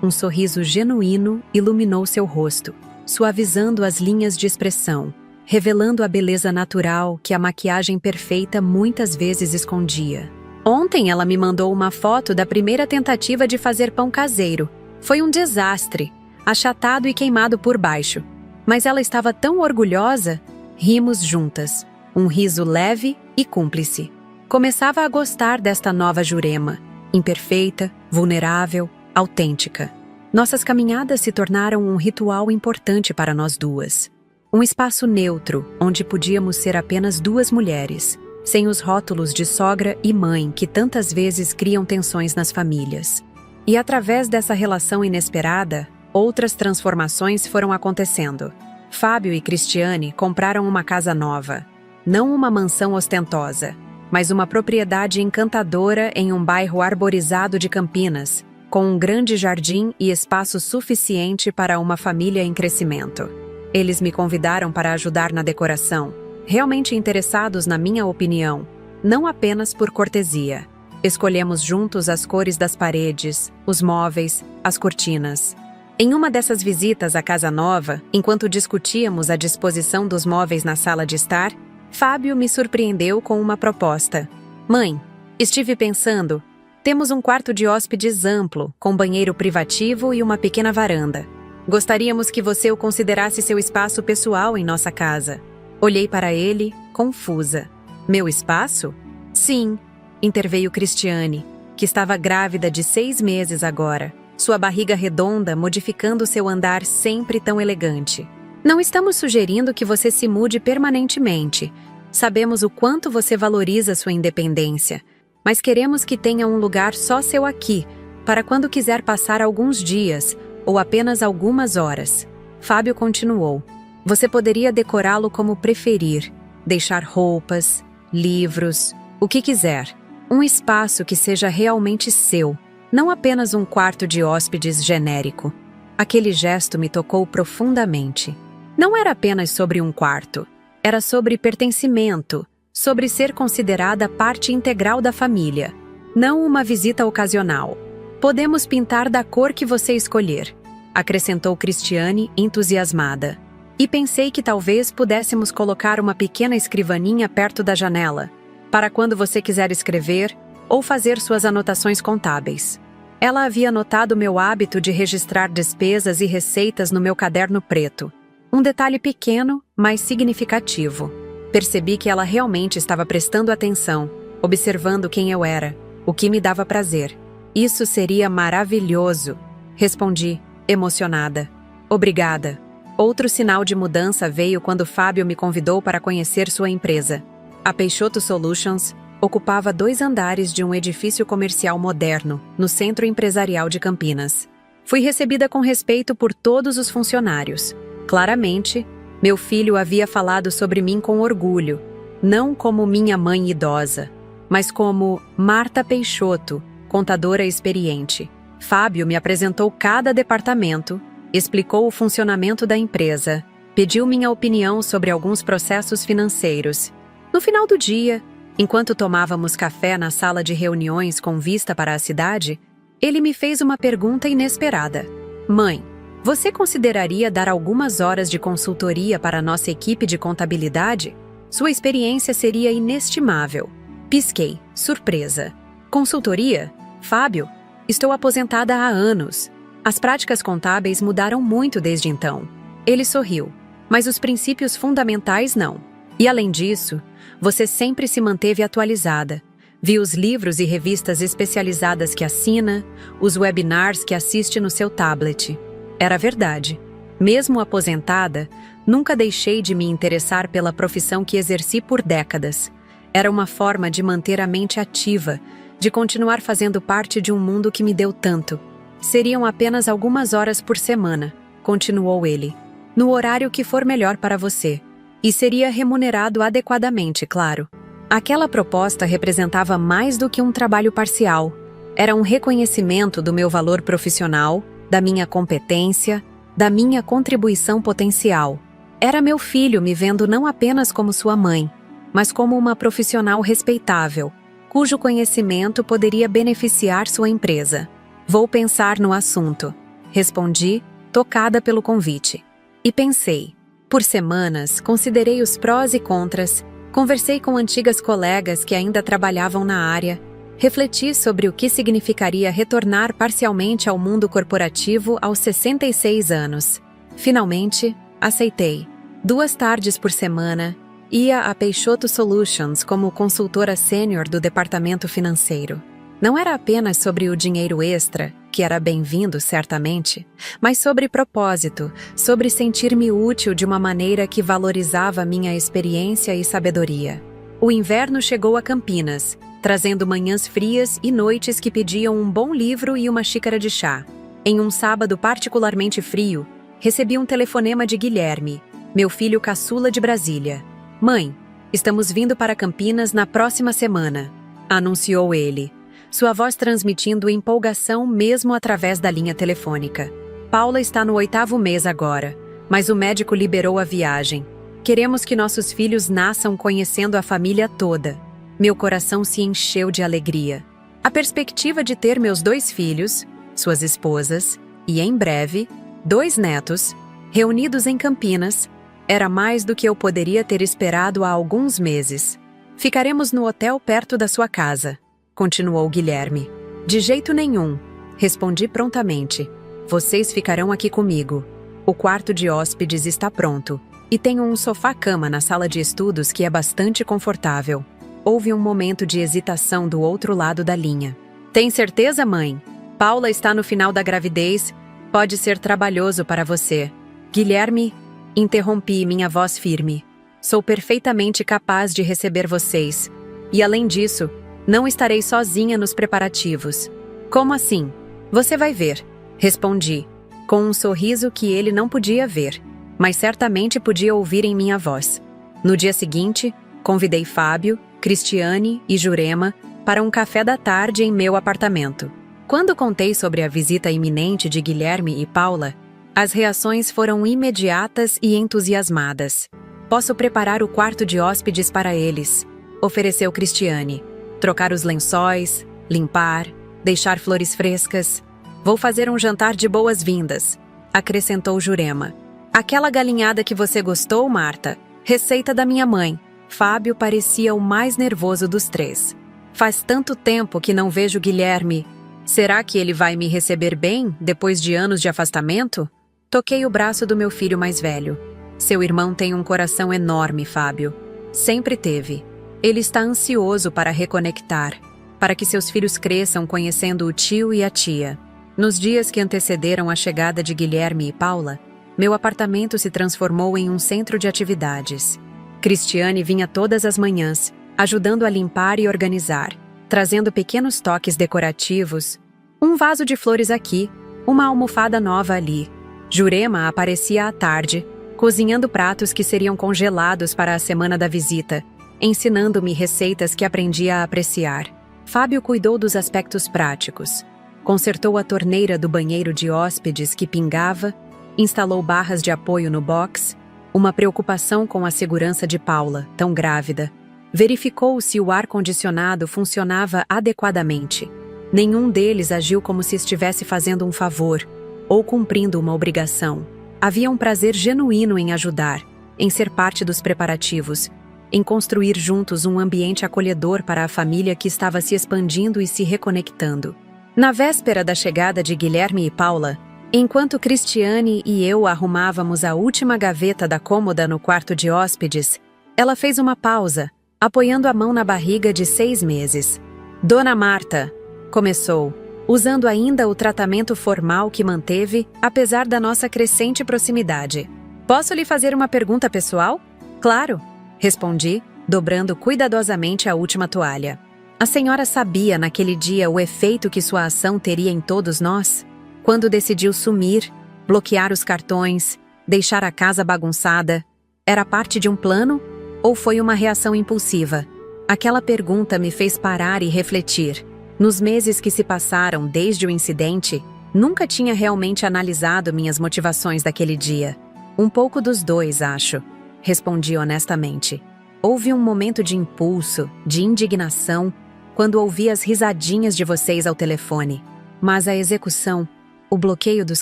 Um sorriso genuíno iluminou seu rosto, suavizando as linhas de expressão, revelando a beleza natural que a maquiagem perfeita muitas vezes escondia. Ontem ela me mandou uma foto da primeira tentativa de fazer pão caseiro. Foi um desastre, achatado e queimado por baixo. Mas ela estava tão orgulhosa. Rimos juntas, um riso leve e cúmplice. Começava a gostar desta nova Jurema, imperfeita, vulnerável, autêntica. Nossas caminhadas se tornaram um ritual importante para nós duas. Um espaço neutro, onde podíamos ser apenas duas mulheres, sem os rótulos de sogra e mãe que tantas vezes criam tensões nas famílias. E através dessa relação inesperada, outras transformações foram acontecendo. Fábio e Cristiane compraram uma casa nova. Não uma mansão ostentosa, mas uma propriedade encantadora em um bairro arborizado de Campinas, com um grande jardim e espaço suficiente para uma família em crescimento. Eles me convidaram para ajudar na decoração, realmente interessados na minha opinião, não apenas por cortesia. Escolhemos juntos as cores das paredes, os móveis, as cortinas. Em uma dessas visitas à casa nova, enquanto discutíamos a disposição dos móveis na sala de estar, Fábio me surpreendeu com uma proposta. Mãe, estive pensando, temos um quarto de hóspedes amplo, com banheiro privativo e uma pequena varanda. Gostaríamos que você o considerasse seu espaço pessoal em nossa casa. Olhei para ele, confusa. Meu espaço? Sim, interveio Cristiane, que estava grávida de 6 meses agora, sua barriga redonda modificando seu andar sempre tão elegante. Não estamos sugerindo que você se mude permanentemente. Sabemos o quanto você valoriza sua independência, mas queremos que tenha um lugar só seu aqui, para quando quiser passar alguns dias, ou apenas algumas horas. Fábio continuou. Você poderia decorá-lo como preferir, deixar roupas, livros, o que quiser. Um espaço que seja realmente seu, não apenas um quarto de hóspedes genérico. Aquele gesto me tocou profundamente. Não era apenas sobre um quarto, era sobre pertencimento, sobre ser considerada parte integral da família, não uma visita ocasional. Podemos pintar da cor que você escolher, acrescentou Cristiane, entusiasmada. E pensei que talvez pudéssemos colocar uma pequena escrivaninha perto da janela, para quando você quiser escrever ou fazer suas anotações contábeis. Ela havia notado meu hábito de registrar despesas e receitas no meu caderno preto. Um detalhe pequeno, mas significativo. Percebi que ela realmente estava prestando atenção, observando quem eu era, o que me dava prazer. Isso seria maravilhoso, respondi, emocionada. Obrigada. Outro sinal de mudança veio quando Fábio me convidou para conhecer sua empresa. A Peixoto Solutions ocupava 2 andares de um edifício comercial moderno, no centro empresarial de Campinas. Fui recebida com respeito por todos os funcionários. Claramente, meu filho havia falado sobre mim com orgulho, não como minha mãe idosa, mas como Marta Peixoto, contadora experiente. Fábio me apresentou cada departamento, explicou o funcionamento da empresa, pediu minha opinião sobre alguns processos financeiros. No final do dia, enquanto tomávamos café na sala de reuniões com vista para a cidade, ele me fez uma pergunta inesperada. Mãe, você consideraria dar algumas horas de consultoria para a nossa equipe de contabilidade? Sua experiência seria inestimável. Pisquei, surpresa. Consultoria? Fábio, estou aposentada há anos. As práticas contábeis mudaram muito desde então. Ele sorriu, mas os princípios fundamentais não. E além disso, você sempre se manteve atualizada. Vi os livros e revistas especializadas que assina, os webinars que assiste no seu tablet. Era verdade. Mesmo aposentada, nunca deixei de me interessar pela profissão que exerci por décadas. Era uma forma de manter a mente ativa, de continuar fazendo parte de um mundo que me deu tanto. Seriam apenas algumas horas por semana, continuou ele, no horário que for melhor para você. E seria remunerado adequadamente, claro. Aquela proposta representava mais do que um trabalho parcial. Era um reconhecimento do meu valor profissional, da minha competência, da minha contribuição potencial. Era meu filho me vendo não apenas como sua mãe, mas como uma profissional respeitável, cujo conhecimento poderia beneficiar sua empresa. Vou pensar no assunto, respondi, tocada pelo convite. E pensei. Por semanas, considerei os prós e contras, conversei com antigas colegas que ainda trabalhavam na área, refleti sobre o que significaria retornar parcialmente ao mundo corporativo aos 66 anos. Finalmente, aceitei. 2 tardes por semana, ia a Peixoto Solutions como consultora sênior do departamento financeiro. Não era apenas sobre o dinheiro extra, que era bem-vindo certamente, mas sobre propósito, sobre sentir-me útil de uma maneira que valorizava minha experiência e sabedoria. O inverno chegou a Campinas, trazendo manhãs frias e noites que pediam um bom livro e uma xícara de chá. Em um sábado particularmente frio, recebi um telefonema de Guilherme, meu filho caçula de Brasília. Mãe, estamos vindo para Campinas na próxima semana, anunciou ele, sua voz transmitindo empolgação mesmo através da linha telefônica. Paula está no 8º mês agora, mas o médico liberou a viagem. Queremos que nossos filhos nasçam conhecendo a família toda. Meu coração se encheu de alegria. A perspectiva de ter meus 2 filhos, suas esposas, e em breve, 2 netos, reunidos em Campinas, era mais do que eu poderia ter esperado há alguns meses. Ficaremos no hotel perto da sua casa, continuou Guilherme. De jeito nenhum, respondi prontamente. Vocês ficarão aqui comigo. O quarto de hóspedes está pronto, e tenho um sofá-cama na sala de estudos que é bastante confortável. Houve um momento de hesitação do outro lado da linha. Tem certeza, mãe? Paula está no final da gravidez. Pode ser trabalhoso para você. Guilherme, interrompi minha voz firme. Sou perfeitamente capaz de receber vocês. E além disso, não estarei sozinha nos preparativos. Como assim? Você vai ver, respondi, com um sorriso que ele não podia ver, mas certamente podia ouvir em minha voz. No dia seguinte, convidei Fábio, Cristiane e Jurema para um café da tarde em meu apartamento. Quando contei sobre a visita iminente de Guilherme e Paula, as reações foram imediatas e entusiasmadas. Posso preparar o quarto de hóspedes para eles, ofereceu Cristiane. Trocar os lençóis, limpar, deixar flores frescas. Vou fazer um jantar de boas-vindas, acrescentou Jurema. Aquela galinhada que você gostou, Marta, receita da minha mãe. Fábio parecia o mais nervoso dos 3. Faz tanto tempo que não vejo Guilherme. Será que ele vai me receber bem, depois de anos de afastamento? Toquei o braço do meu filho mais velho. Seu irmão tem um coração enorme, Fábio. Sempre teve. Ele está ansioso para reconectar, para que seus filhos cresçam conhecendo o tio e a tia. Nos dias que antecederam a chegada de Guilherme e Paula, meu apartamento se transformou em um centro de atividades. Cristiane vinha todas as manhãs, ajudando a limpar e organizar, trazendo pequenos toques decorativos, um vaso de flores aqui, uma almofada nova ali. Jurema aparecia à tarde, cozinhando pratos que seriam congelados para a semana da visita, ensinando-me receitas que aprendi a apreciar. Fábio cuidou dos aspectos práticos. Consertou a torneira do banheiro de hóspedes que pingava, instalou barras de apoio no box, uma preocupação com a segurança de Paula, tão grávida. Verificou se o ar-condicionado funcionava adequadamente. Nenhum deles agiu como se estivesse fazendo um favor ou cumprindo uma obrigação. Havia um prazer genuíno em ajudar, em ser parte dos preparativos, em construir juntos um ambiente acolhedor para a família que estava se expandindo e se reconectando. Na véspera da chegada de Guilherme e Paula, enquanto Cristiane e eu arrumávamos a última gaveta da cômoda no quarto de hóspedes, ela fez uma pausa, apoiando a mão na barriga de 6 meses. Dona Marta, começou, usando ainda o tratamento formal que manteve, apesar da nossa crescente proximidade. Posso lhe fazer uma pergunta pessoal? Claro, respondi, dobrando cuidadosamente a última toalha. A senhora sabia naquele dia o efeito que sua ação teria em todos nós? Quando decidiu sumir, bloquear os cartões, deixar a casa bagunçada, era parte de um plano ou foi uma reação impulsiva? Aquela pergunta me fez parar e refletir. Nos meses que se passaram desde o incidente, nunca tinha realmente analisado minhas motivações daquele dia. Um pouco dos dois, acho, respondi honestamente. Houve um momento de impulso, de indignação, quando ouvi as risadinhas de vocês ao telefone. Mas a execução, o bloqueio dos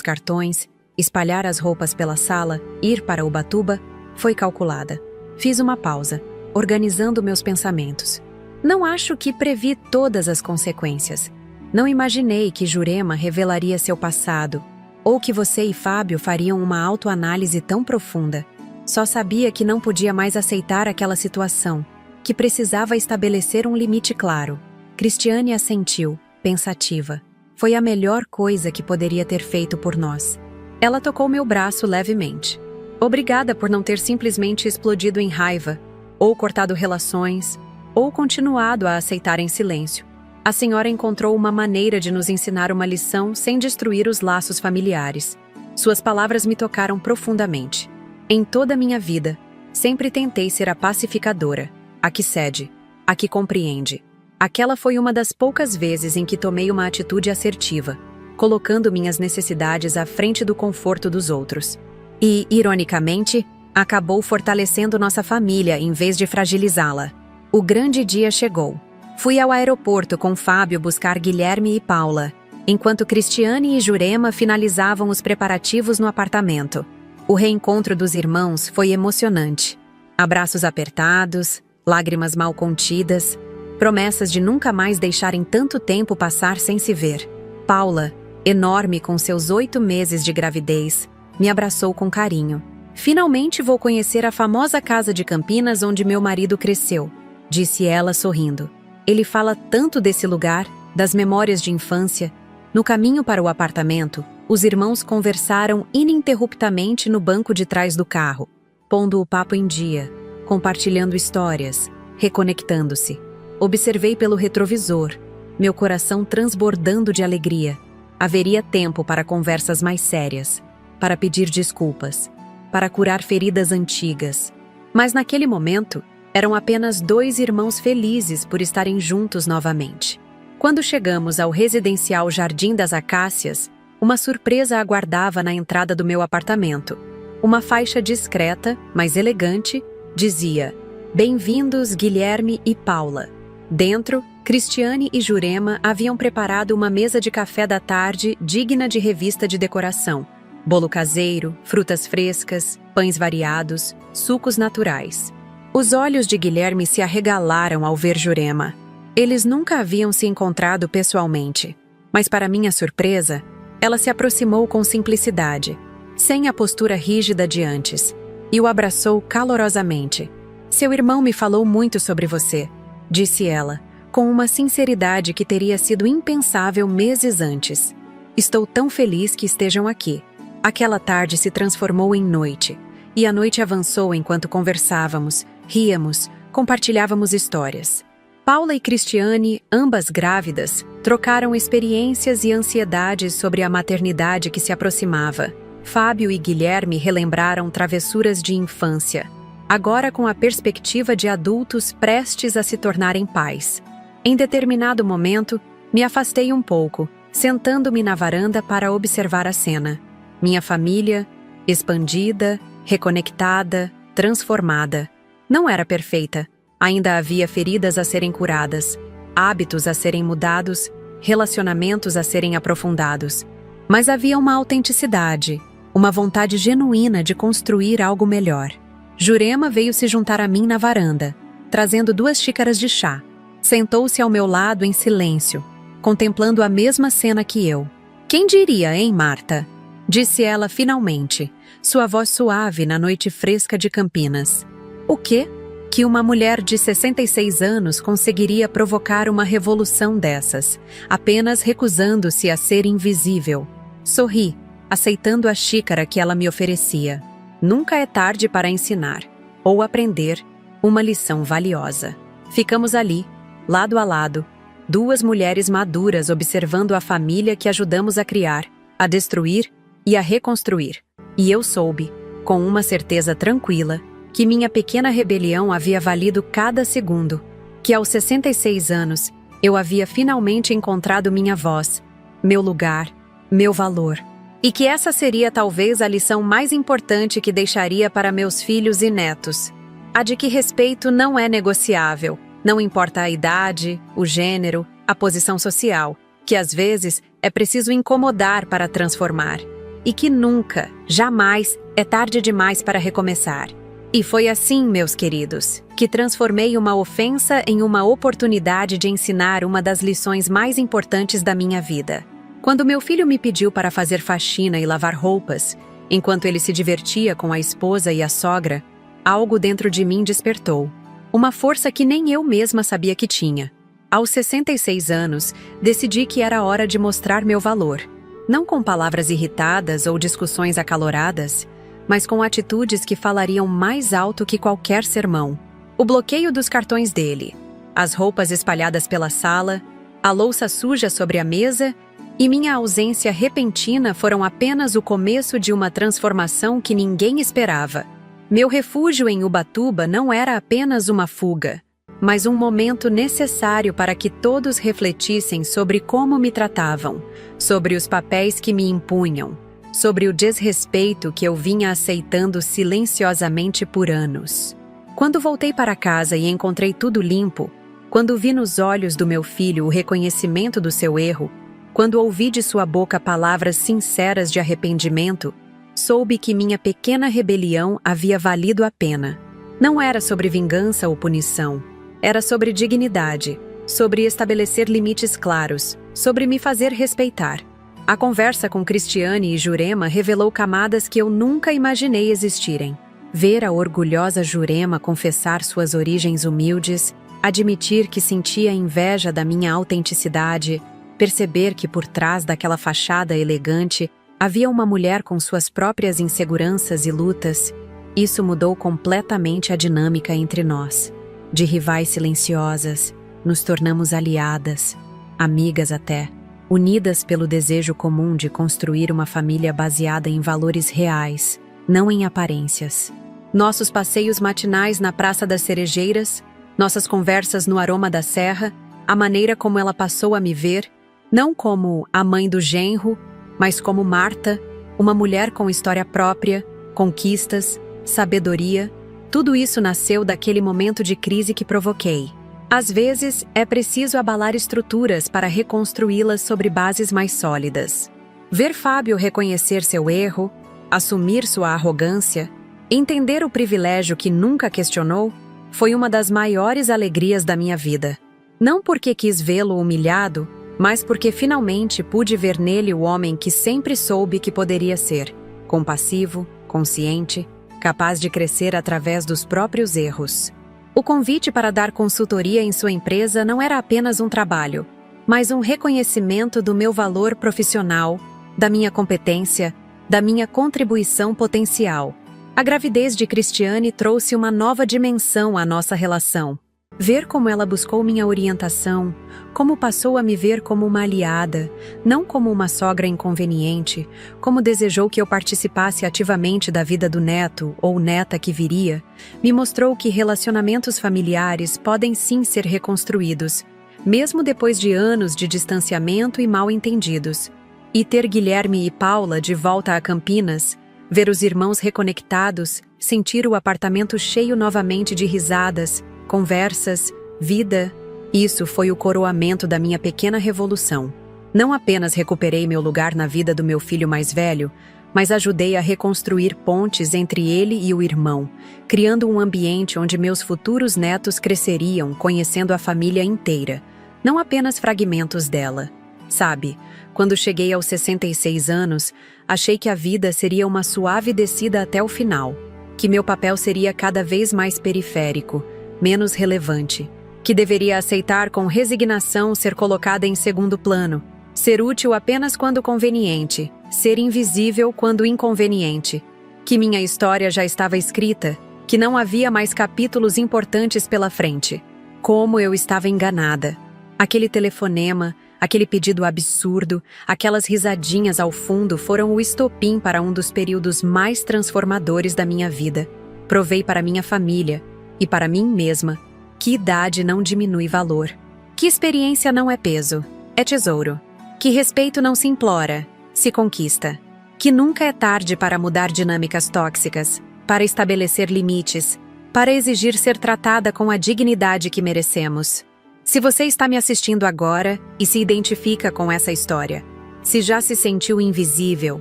cartões, espalhar as roupas pela sala, ir para Ubatuba, foi calculada. Fiz uma pausa, organizando meus pensamentos. Não acho que previ todas as consequências. Não imaginei que Jurema revelaria seu passado, ou que você e Fábio fariam uma autoanálise tão profunda. Só sabia que não podia mais aceitar aquela situação, que precisava estabelecer um limite claro. Cristiane assentiu, pensativa. Foi a melhor coisa que poderia ter feito por nós. Ela tocou meu braço levemente. Obrigada por não ter simplesmente explodido em raiva, ou cortado relações, ou continuado a aceitar em silêncio. A senhora encontrou uma maneira de nos ensinar uma lição sem destruir os laços familiares. Suas palavras me tocaram profundamente. Em toda a minha vida, sempre tentei ser a pacificadora, a que cede, a que compreende. Aquela foi uma das poucas vezes em que tomei uma atitude assertiva, colocando minhas necessidades à frente do conforto dos outros. E, ironicamente, acabou fortalecendo nossa família em vez de fragilizá-la. O grande dia chegou. Fui ao aeroporto com Fábio buscar Guilherme e Paula, enquanto Cristiane e Jurema finalizavam os preparativos no apartamento. O reencontro dos irmãos foi emocionante. Abraços apertados, lágrimas mal contidas, promessas de nunca mais deixarem tanto tempo passar sem se ver. Paula, enorme com seus 8 meses de gravidez, me abraçou com carinho. Finalmente vou conhecer a famosa casa de Campinas onde meu marido cresceu, disse ela sorrindo. Ele fala tanto desse lugar, das memórias de infância. No caminho para o apartamento, os irmãos conversaram ininterruptamente no banco de trás do carro, pondo o papo em dia, compartilhando histórias, reconectando-se. Observei pelo retrovisor, meu coração transbordando de alegria. Haveria tempo para conversas mais sérias, para pedir desculpas, para curar feridas antigas. Mas naquele momento, eram apenas 2 irmãos felizes por estarem juntos novamente. Quando chegamos ao residencial Jardim das Acácias, uma surpresa aguardava na entrada do meu apartamento. Uma faixa discreta, mas elegante, dizia: "Bem-vindos Guilherme e Paula". Dentro, Cristiane e Jurema haviam preparado uma mesa de café da tarde digna de revista de decoração. Bolo caseiro, frutas frescas, pães variados, sucos naturais. Os olhos de Guilherme se arregalaram ao ver Jurema. Eles nunca haviam se encontrado pessoalmente, mas para minha surpresa, ela se aproximou com simplicidade, sem a postura rígida de antes, e o abraçou calorosamente. "Seu irmão me falou muito sobre você", disse ela, com uma sinceridade que teria sido impensável meses antes. "Estou tão feliz que estejam aqui." Aquela tarde se transformou em noite, e a noite avançou enquanto conversávamos, ríamos, compartilhávamos histórias. Paula e Cristiane, ambas grávidas, trocaram experiências e ansiedades sobre a maternidade que se aproximava. Fábio e Guilherme relembraram travessuras de infância, agora com a perspectiva de adultos prestes a se tornarem pais. Em determinado momento, me afastei um pouco, sentando-me na varanda para observar a cena. Minha família, expandida, reconectada, transformada. Não era perfeita. Ainda havia feridas a serem curadas, hábitos a serem mudados, relacionamentos a serem aprofundados. Mas havia uma autenticidade, uma vontade genuína de construir algo melhor. Jurema veio se juntar a mim na varanda, trazendo 2 xícaras de chá. Sentou-se ao meu lado em silêncio, contemplando a mesma cena que eu. "Quem diria, hein, Marta?" disse ela finalmente, sua voz suave na noite fresca de Campinas. "O quê? Que uma mulher de 66 anos conseguiria provocar uma revolução dessas, apenas recusando-se a ser invisível." Sorri, aceitando a xícara que ela me oferecia. Nunca é tarde para ensinar, ou aprender, uma lição valiosa. Ficamos ali, lado a lado, duas mulheres maduras observando a família que ajudamos a criar, a destruir e a reconstruir. E eu soube, com uma certeza tranquila, que minha pequena rebelião havia valido cada segundo, que aos 66 anos eu havia finalmente encontrado minha voz, meu lugar, meu valor, e que essa seria talvez a lição mais importante que deixaria para meus filhos e netos, a de que respeito não é negociável, não importa a idade, o gênero, a posição social, que às vezes é preciso incomodar para transformar, e que nunca, jamais, é tarde demais para recomeçar. E foi assim, meus queridos, que transformei uma ofensa em uma oportunidade de ensinar uma das lições mais importantes da minha vida. Quando meu filho me pediu para fazer faxina e lavar roupas, enquanto ele se divertia com a esposa e a sogra, algo dentro de mim despertou. Uma força que nem eu mesma sabia que tinha. Aos 66 anos, decidi que era hora de mostrar meu valor. Não com palavras irritadas ou discussões acaloradas, mas com atitudes que falariam mais alto que qualquer sermão. O bloqueio dos cartões dele, as roupas espalhadas pela sala, a louça suja sobre a mesa e minha ausência repentina foram apenas o começo de uma transformação que ninguém esperava. Meu refúgio em Ubatuba não era apenas uma fuga, mas um momento necessário para que todos refletissem sobre como me tratavam, sobre os papéis que me impunham, sobre o desrespeito que eu vinha aceitando silenciosamente por anos. Quando voltei para casa e encontrei tudo limpo, quando vi nos olhos do meu filho o reconhecimento do seu erro, quando ouvi de sua boca palavras sinceras de arrependimento, soube que minha pequena rebelião havia valido a pena. Não era sobre vingança ou punição, era sobre dignidade, sobre estabelecer limites claros, sobre me fazer respeitar. A conversa com Cristiane e Jurema revelou camadas que eu nunca imaginei existirem. Ver a orgulhosa Jurema confessar suas origens humildes, admitir que sentia inveja da minha autenticidade, perceber que por trás daquela fachada elegante havia uma mulher com suas próprias inseguranças e lutas, isso mudou completamente a dinâmica entre nós. De rivais silenciosas, nos tornamos aliadas, amigas até, unidas pelo desejo comum de construir uma família baseada em valores reais, não em aparências. Nossos passeios matinais na Praça das Cerejeiras, nossas conversas no aroma da serra, a maneira como ela passou a me ver, não como a mãe do genro, mas como Marta, uma mulher com história própria, conquistas, sabedoria, tudo isso nasceu daquele momento de crise que provoquei. Às vezes, é preciso abalar estruturas para reconstruí-las sobre bases mais sólidas. Ver Fábio reconhecer seu erro, assumir sua arrogância, entender o privilégio que nunca questionou, foi uma das maiores alegrias da minha vida. Não porque quis vê-lo humilhado, mas porque finalmente pude ver nele o homem que sempre soube que poderia ser, compassivo, consciente, capaz de crescer através dos próprios erros. O convite para dar consultoria em sua empresa não era apenas um trabalho, mas um reconhecimento do meu valor profissional, da minha competência, da minha contribuição potencial. A gravidez de Cristiane trouxe uma nova dimensão à nossa relação. Ver como ela buscou minha orientação, como passou a me ver como uma aliada, não como uma sogra inconveniente, como desejou que eu participasse ativamente da vida do neto ou neta que viria, me mostrou que relacionamentos familiares podem sim ser reconstruídos, mesmo depois de anos de distanciamento e mal-entendidos. E ter Guilherme e Paula de volta a Campinas, ver os irmãos reconectados, sentir o apartamento cheio novamente de risadas, conversas, vida, isso foi o coroamento da minha pequena revolução. Não apenas recuperei meu lugar na vida do meu filho mais velho, mas ajudei a reconstruir pontes entre ele e o irmão, criando um ambiente onde meus futuros netos cresceriam conhecendo a família inteira, não apenas fragmentos dela. Sabe, quando cheguei aos 66 anos, achei que a vida seria uma suave descida até o final, que meu papel seria cada vez mais periférico, menos relevante, que deveria aceitar com resignação ser colocada em segundo plano, ser útil apenas quando conveniente, ser invisível quando inconveniente, que minha história já estava escrita, que não havia mais capítulos importantes pela frente. Como eu estava enganada. Aquele telefonema, aquele pedido absurdo, aquelas risadinhas ao fundo foram o estopim para um dos períodos mais transformadores da minha vida. Provei para minha família e para mim mesma que idade não diminui valor, que experiência não é peso, é tesouro, que respeito não se implora, se conquista, que nunca é tarde para mudar dinâmicas tóxicas, para estabelecer limites, para exigir ser tratada com a dignidade que merecemos. Se você está me assistindo agora e se identifica com essa história, se já se sentiu invisível,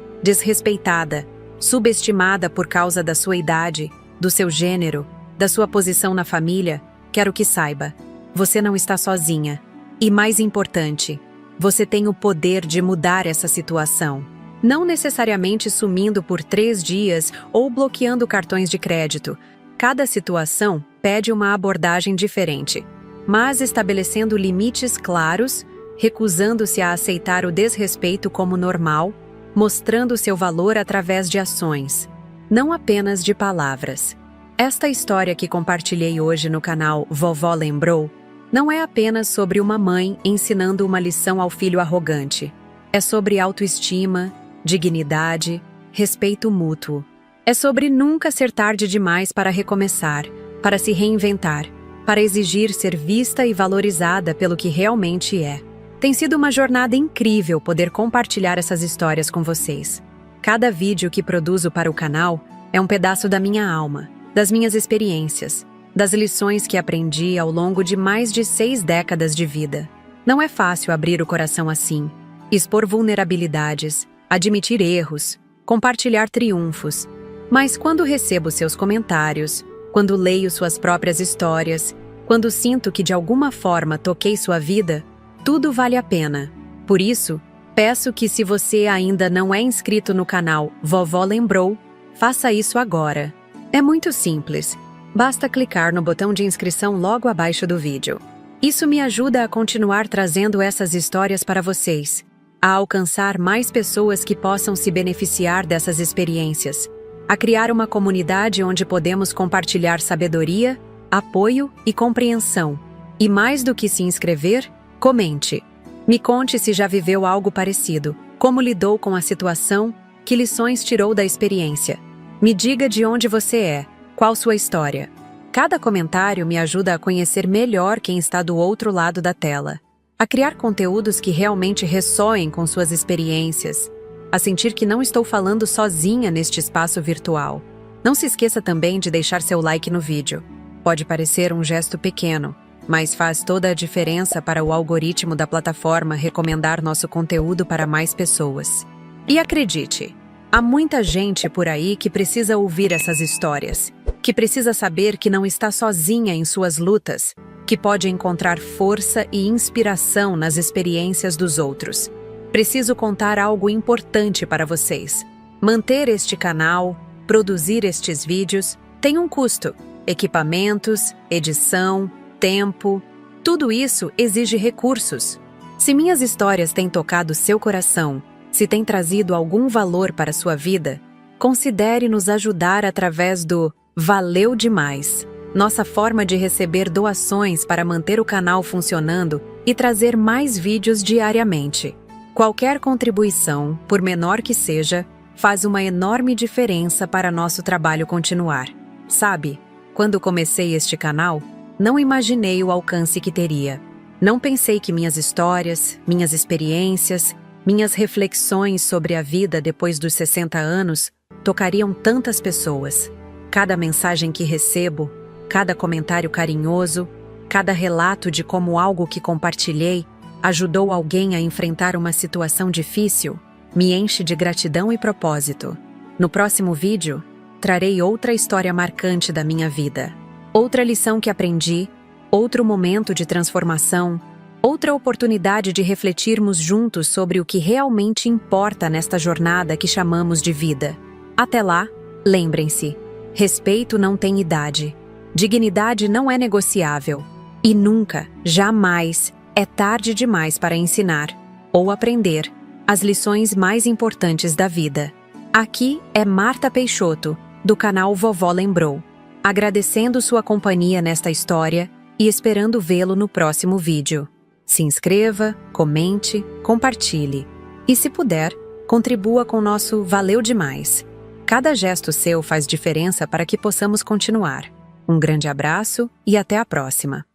desrespeitada, subestimada por causa da sua idade, do seu gênero, da sua posição na família, quero que saiba, você não está sozinha. E mais importante, você tem o poder de mudar essa situação. Não necessariamente sumindo por 3 dias ou bloqueando cartões de crédito. Cada situação pede uma abordagem diferente, mas estabelecendo limites claros, recusando-se a aceitar o desrespeito como normal, mostrando seu valor através de ações, não apenas de palavras. Esta história que compartilhei hoje no canal Vovó Lembrou não é apenas sobre uma mãe ensinando uma lição ao filho arrogante. É sobre autoestima, dignidade, respeito mútuo. É sobre nunca ser tarde demais para recomeçar, para se reinventar, para exigir ser vista e valorizada pelo que realmente é. Tem sido uma jornada incrível poder compartilhar essas histórias com vocês. Cada vídeo que produzo para o canal é um pedaço da minha alma, das minhas experiências, das lições que aprendi ao longo de mais de 6 décadas de vida. Não é fácil abrir o coração assim, expor vulnerabilidades, admitir erros, compartilhar triunfos. Mas quando recebo seus comentários, quando leio suas próprias histórias, quando sinto que de alguma forma toquei sua vida, tudo vale a pena. Por isso, peço que se você ainda não é inscrito no canal Vovó Lembrou, faça isso agora. É muito simples. Basta clicar no botão de inscrição logo abaixo do vídeo. Isso me ajuda a continuar trazendo essas histórias para vocês, a alcançar mais pessoas que possam se beneficiar dessas experiências, a criar uma comunidade onde podemos compartilhar sabedoria, apoio e compreensão. E mais do que se inscrever, comente. Me conte se já viveu algo parecido, como lidou com a situação, que lições tirou da experiência. Me diga de onde você é, qual sua história. Cada comentário me ajuda a conhecer melhor quem está do outro lado da tela, a criar conteúdos que realmente ressoem com suas experiências, a sentir que não estou falando sozinha neste espaço virtual. Não se esqueça também de deixar seu like no vídeo. Pode parecer um gesto pequeno, mas faz toda a diferença para o algoritmo da plataforma recomendar nosso conteúdo para mais pessoas. E acredite, há muita gente por aí que precisa ouvir essas histórias, que precisa saber que não está sozinha em suas lutas, que pode encontrar força e inspiração nas experiências dos outros. Preciso contar algo importante para vocês. Manter este canal, produzir estes vídeos, tem um custo. Equipamentos, edição, tempo, tudo isso exige recursos. Se minhas histórias têm tocado seu coração, se tem trazido algum valor para sua vida, considere nos ajudar através do Valeu Demais, nossa forma de receber doações para manter o canal funcionando e trazer mais vídeos diariamente. Qualquer contribuição, por menor que seja, faz uma enorme diferença para nosso trabalho continuar. Sabe, quando comecei este canal, não imaginei o alcance que teria. Não pensei que minhas histórias, minhas experiências, minhas reflexões sobre a vida depois dos 60 anos tocariam tantas pessoas. Cada mensagem que recebo, cada comentário carinhoso, cada relato de como algo que compartilhei ajudou alguém a enfrentar uma situação difícil, me enche de gratidão e propósito. No próximo vídeo, trarei outra história marcante da minha vida. Outra lição que aprendi, outro momento de transformação, outra oportunidade de refletirmos juntos sobre o que realmente importa nesta jornada que chamamos de vida. Até lá, lembrem-se, respeito não tem idade, dignidade não é negociável e nunca, jamais, é tarde demais para ensinar ou aprender as lições mais importantes da vida. Aqui é Marta Peixoto, do canal Vovó Lembrou, agradecendo sua companhia nesta história e esperando vê-lo no próximo vídeo. Se inscreva, comente, compartilhe. E se puder, contribua com o nosso Valeu Demais. Cada gesto seu faz diferença para que possamos continuar. Um grande abraço e até a próxima.